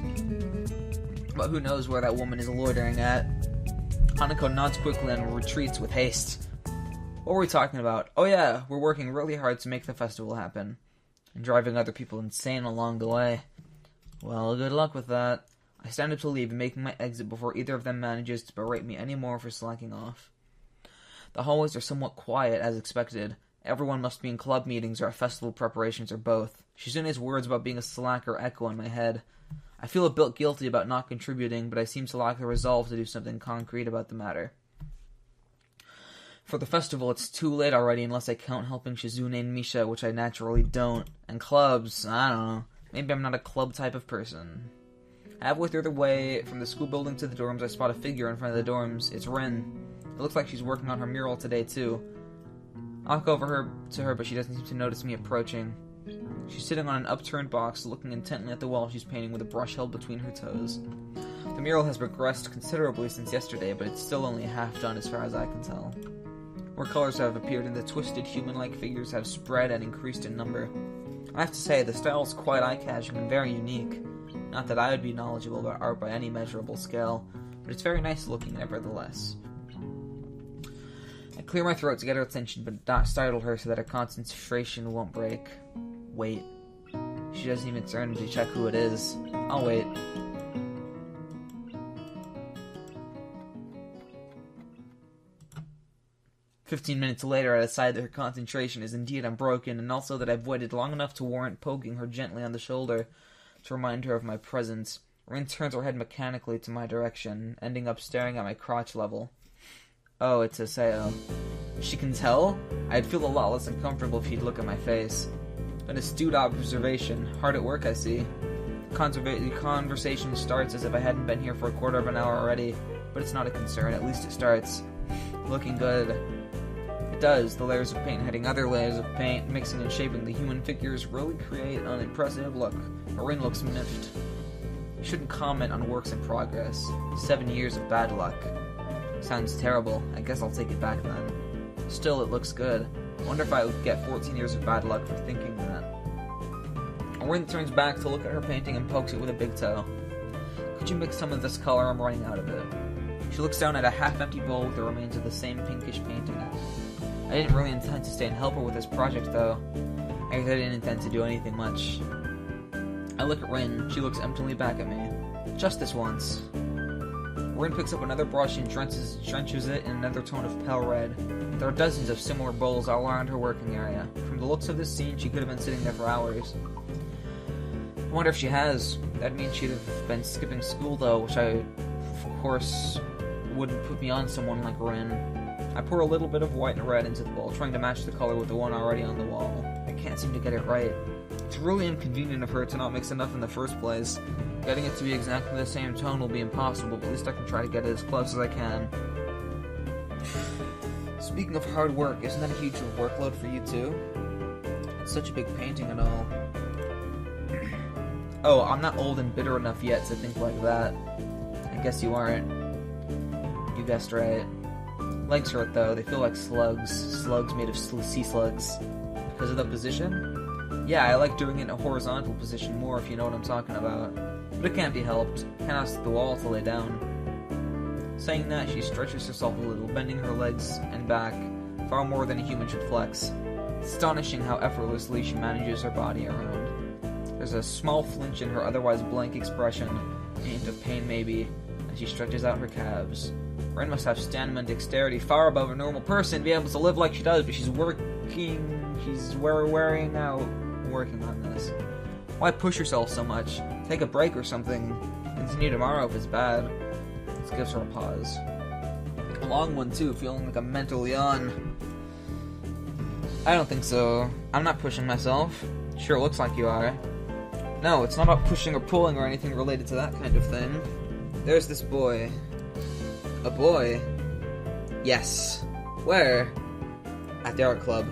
Speaker 1: But who knows where that woman is loitering at? Hanako nods quickly and retreats with haste. What were we talking about? Oh yeah, we're working really hard to make the festival happen. And driving other people insane along the way. Well, good luck with that. I stand up to leave, making my exit before either of them manages to berate me any more for slacking off. The hallways are somewhat quiet, as expected. Everyone must be in club meetings or at festival preparations or both. Shizune's words about being a slacker echo in my head. I feel a bit guilty about not contributing, but I seem to lack the resolve to do something concrete about the matter. For the festival, it's too late already unless I count helping Shizune and Misha, which I naturally don't. And clubs, I don't know. Maybe I'm not a club type of person. Halfway through the way from the school building to the dorms, I spot a figure in front of the dorms. It's Rin. It looks like she's working on her mural today, too. I walk over to her, but she doesn't seem to notice me approaching. She's sitting on an upturned box, looking intently at the wall she's painting with a brush held between her toes. The mural has progressed considerably since yesterday, but it's still only half done as far as I can tell. More colors have appeared, and the twisted, human-like figures have spread and increased in number. I have to say, the style is quite eye-catching and very unique. Not that I would be knowledgeable about art by any measurable scale, but it's very nice looking nevertheless. I clear my throat to get her attention, but not startle her so that her concentration won't break. Wait. She doesn't even turn to check who it is. I'll wait. 15 minutes later, I decide that her concentration is indeed unbroken, and also that I've waited long enough to warrant poking her gently on the shoulder to remind her of my presence. Rin turns her head mechanically to my direction, ending up staring at my crotch level. Oh, it's Aseo. She can tell? I'd feel a lot less uncomfortable if she'd look at my face. An astute observation. Hard at work, I see. The conversation starts as if I hadn't been here for a quarter of an hour already, but it's not a concern. At least it starts. Looking good. It does. The layers of paint hitting other layers of paint, mixing and shaping the human figures really create an impressive look. Rin looks miffed. You shouldn't comment on works in progress. 7 years of bad luck. Sounds terrible. I guess I'll take it back then. Still, it looks good. I wonder if I would get 14 years of bad luck for thinking that. Rin turns back to look at her painting and pokes it with a big toe. Could you mix some of this color? I'm running out of it. She looks down at a half-empty bowl with the remains of the same pinkish painting. I didn't really intend to stay and help her with this project, though. I guess I didn't intend to do anything much. I look at Rin. She looks emptily back at me. Just this once. Rin picks up another brush and drenches it in another tone of pale red. There are dozens of similar bowls all around her working area. From the looks of this scene, she could have been sitting there for hours. I wonder if she has. That means she'd have been skipping school, though, which of course, wouldn't put me on someone like Rin. I pour a little bit of white and red into the bowl, trying to match the color with the one already on the wall. I can't seem to get it right. It's really inconvenient of her to not mix enough in the first place. Getting it to be exactly the same tone will be impossible, but at least I can try to get it as close as I can. Speaking of hard work, isn't that a huge workload for you too? It's such a big painting and all. Oh, I'm not old and bitter enough yet to think like that. I guess you aren't. You guessed right. Legs hurt though, they feel like slugs. Slugs made of sea slugs. Because of the position? Yeah, I like doing it in a horizontal position more, if you know what I'm talking about. But it can't be helped. Can't ask the wall to lay down. Saying that, she stretches herself a little, bending her legs and back, far more than a human should flex. It's astonishing how effortlessly she manages her body around. There's a small flinch in her otherwise blank expression, a hint of pain maybe, as she stretches out her calves. Rin must have stamina and dexterity far above a normal person to be able to live like she does, but she's working on this. Why push yourself so much? Take a break or something. Continue tomorrow if it's bad. This gives her a pause. A long one too, feeling like a mental yawn. I don't think so. I'm not pushing myself. Sure looks like you are. No, it's not about pushing or pulling or anything related to that kind of thing. There's this boy. A boy? Yes. Where? At the art club.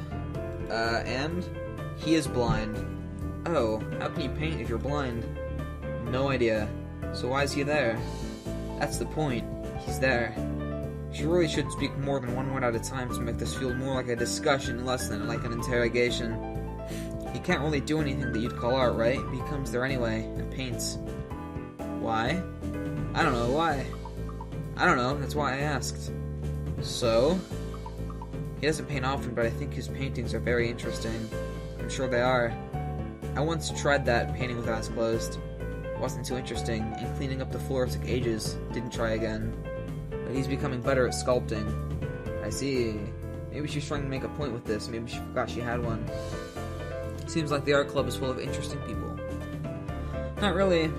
Speaker 1: And? He is blind. Oh, how can you paint if you're blind? No idea. So why is he there? That's the point. He's there. She really should speak more than one word at a time to make this feel more like a discussion, less than like an interrogation. He can't really do anything that you'd call art, right? He comes there anyway, and paints. Why? I don't know, why? I don't know, that's why I asked. So? He doesn't paint often, but I think his paintings are very interesting. I'm sure they are. I once tried that, painting with eyes closed. It wasn't too interesting, and cleaning up the floor took ages. Didn't try again. But he's becoming better at sculpting. I see. Maybe she's trying to make a point with this, maybe she forgot she had one. Seems like the art club is full of interesting people. Not really.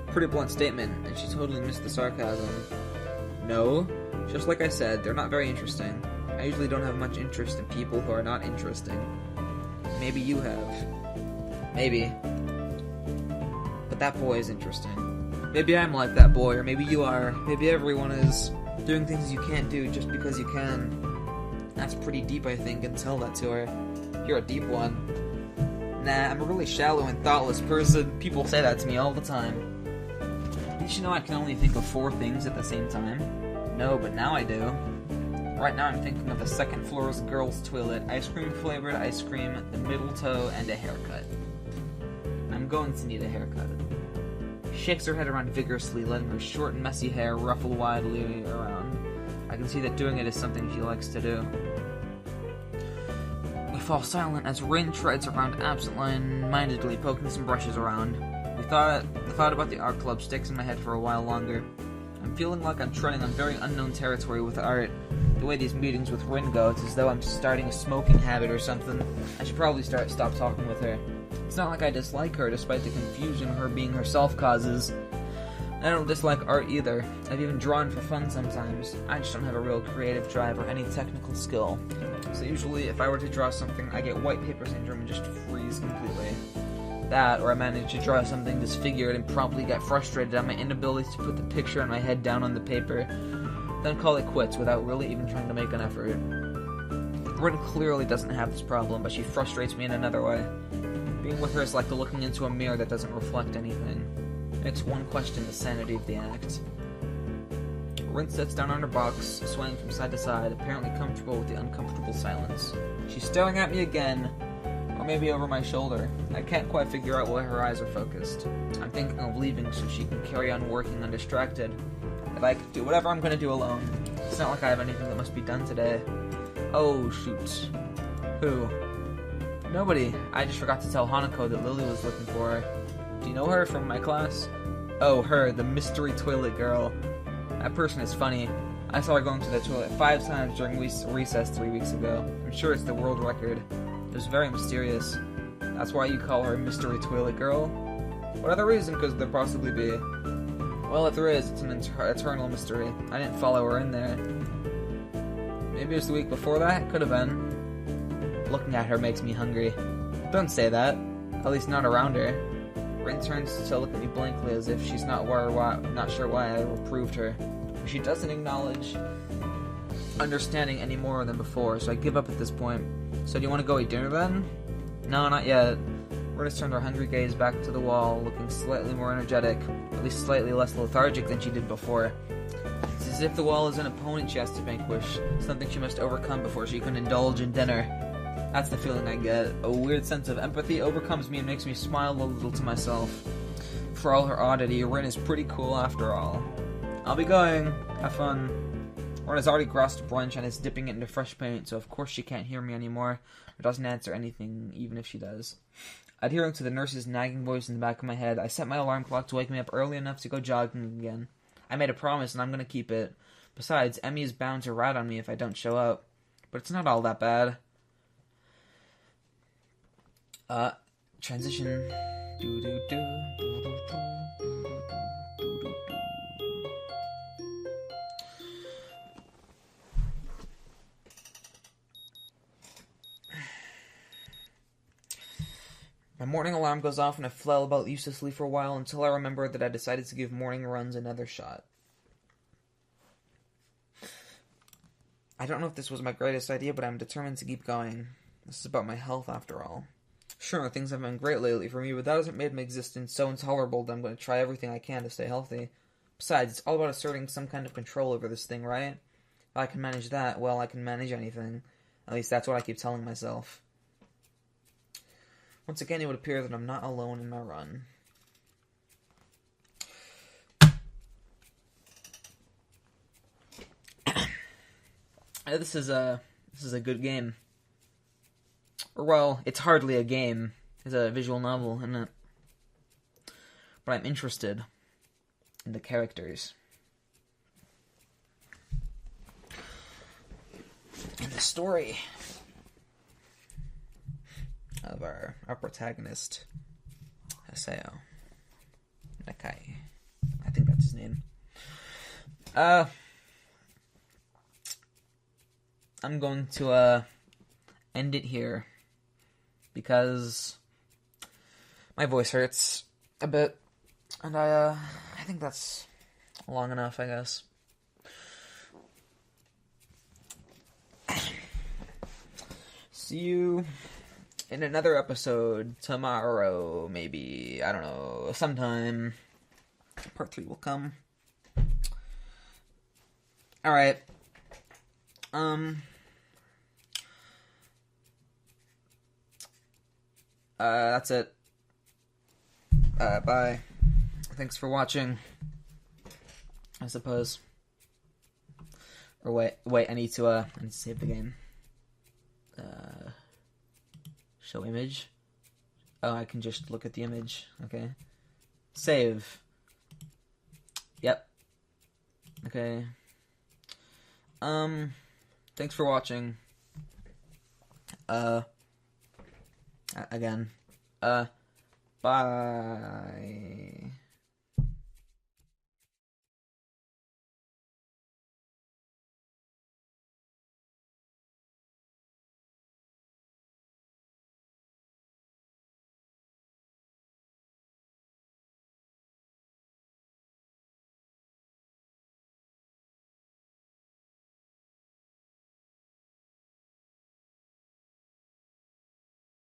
Speaker 1: Pretty blunt statement, and she totally missed the sarcasm. No, just like I said, they're not very interesting. I usually don't have much interest in people who are not interesting. Maybe you have. Maybe. But that boy is interesting. Maybe I'm like that boy, or maybe you are. Maybe everyone is. Doing things you can't do just because you can. That's pretty deep, I think, and tell that to her. You're a deep one. Nah, I'm a really shallow and thoughtless person. People say that to me all the time. Did you know I can only think of 4 things at the same time? No, but now I do. Right now I'm thinking of the second floor's girls' toilet, ice cream flavored ice cream, the middle toe, and a haircut. I'm going to need a haircut. She shakes her head around vigorously, letting her short, messy hair ruffle wildly around. I can see that doing it is something she likes to do. We fall silent as Rin treads around absent-mindedly, poking some brushes around. The thought about the art club sticks in my head for a while longer. I'm feeling like I'm treading on very unknown territory with art. The way these meetings with Rin go, it's as though I'm starting a smoking habit or something. I should probably stop talking with her. It's not like I dislike her, despite the confusion her being herself causes. I don't dislike art either. I've even drawn for fun sometimes. I just don't have a real creative drive or any technical skill. So usually, if I were to draw something, I get white paper syndrome and just freeze completely. That, or I manage to draw something disfigured and promptly get frustrated at my inability to put the picture in my head down on the paper, then call it quits without really even trying to make an effort. Rin clearly doesn't have this problem, but she frustrates me in another way. Being with her is like looking into a mirror that doesn't reflect anything. Makes one question the sanity of the act. Rin sits down on her box, swaying from side to side, apparently comfortable with the uncomfortable silence. She's staring at me again, or maybe over my shoulder. I can't quite figure out why her eyes are focused. I'm thinking of leaving so she can carry on working undistracted. If I could do whatever I'm gonna do alone. It's not like I have anything that must be done today. Oh, shoot. Who? Nobody. I just forgot to tell Hanako that Lily was looking for her. Do you know her from my class? Oh, her, the mystery toilet girl. That person is funny. I saw her going to the toilet 5 times during recess 3 weeks ago. I'm sure it's the world record. It was very mysterious. That's why you call her mystery toilet girl? What other reason could there possibly be? Well, if there is, it's an eternal mystery. I didn't follow her in there. Maybe it was the week before that? Could have been. Looking at her makes me hungry. Don't say that. At least not around her. Rin turns to look at me blankly as if she's not sure why I reproved her. She doesn't acknowledge understanding any more than before, so I give up at this point. So do you want to go eat dinner then? No, not yet. Rin has turned her hungry gaze back to the wall, looking slightly more energetic, at least slightly less lethargic than she did before. It's as if the wall is an opponent she has to vanquish, something she must overcome before she can indulge in dinner. That's the feeling I get. A weird sense of empathy overcomes me and makes me smile a little to myself. For all her oddity, Rin is pretty cool after all. I'll be going. Have fun. Rin has already grossed brunch and is dipping it into fresh paint, so of course she can't hear me anymore, or doesn't answer anything, even if she does. Adhering to the nurse's nagging voice in the back of my head, I set my alarm clock to wake me up early enough to go jogging again. I made a promise and I'm gonna keep it. Besides, Emmy is bound to rat on me if I don't show up. But it's not all that bad. Transition. My morning alarm goes off and I flail about uselessly for a while until I remember that I decided to give morning runs another shot. I don't know if this was my greatest idea, but I'm determined to keep going. This is about my health after all. Sure, things have been great lately for me, but that hasn't made my existence so intolerable that I'm going to try everything I can to stay healthy. Besides, it's all about asserting some kind of control over this thing, right? If I can manage that, well, I can manage anything. At least that's what I keep telling myself. Once again, it would appear that I'm not alone in my run. This is a good game. Or, well, it's hardly a game. It's a visual novel, isn't it? But I'm interested in the characters. In the story of our protagonist, Haseo Nakai. I think that's his name. I'm going to end it here because my voice hurts a bit, and I think that's long enough, I guess. See you in another episode tomorrow, maybe. I don't know, sometime. Part 3 will come. Alright. That's it. Bye. Thanks for watching, I suppose. Or wait, I need to save the game. Show image. Oh, I can just look at the image. Okay. Save. Yep. Okay. thanks for watching. Again. Bye.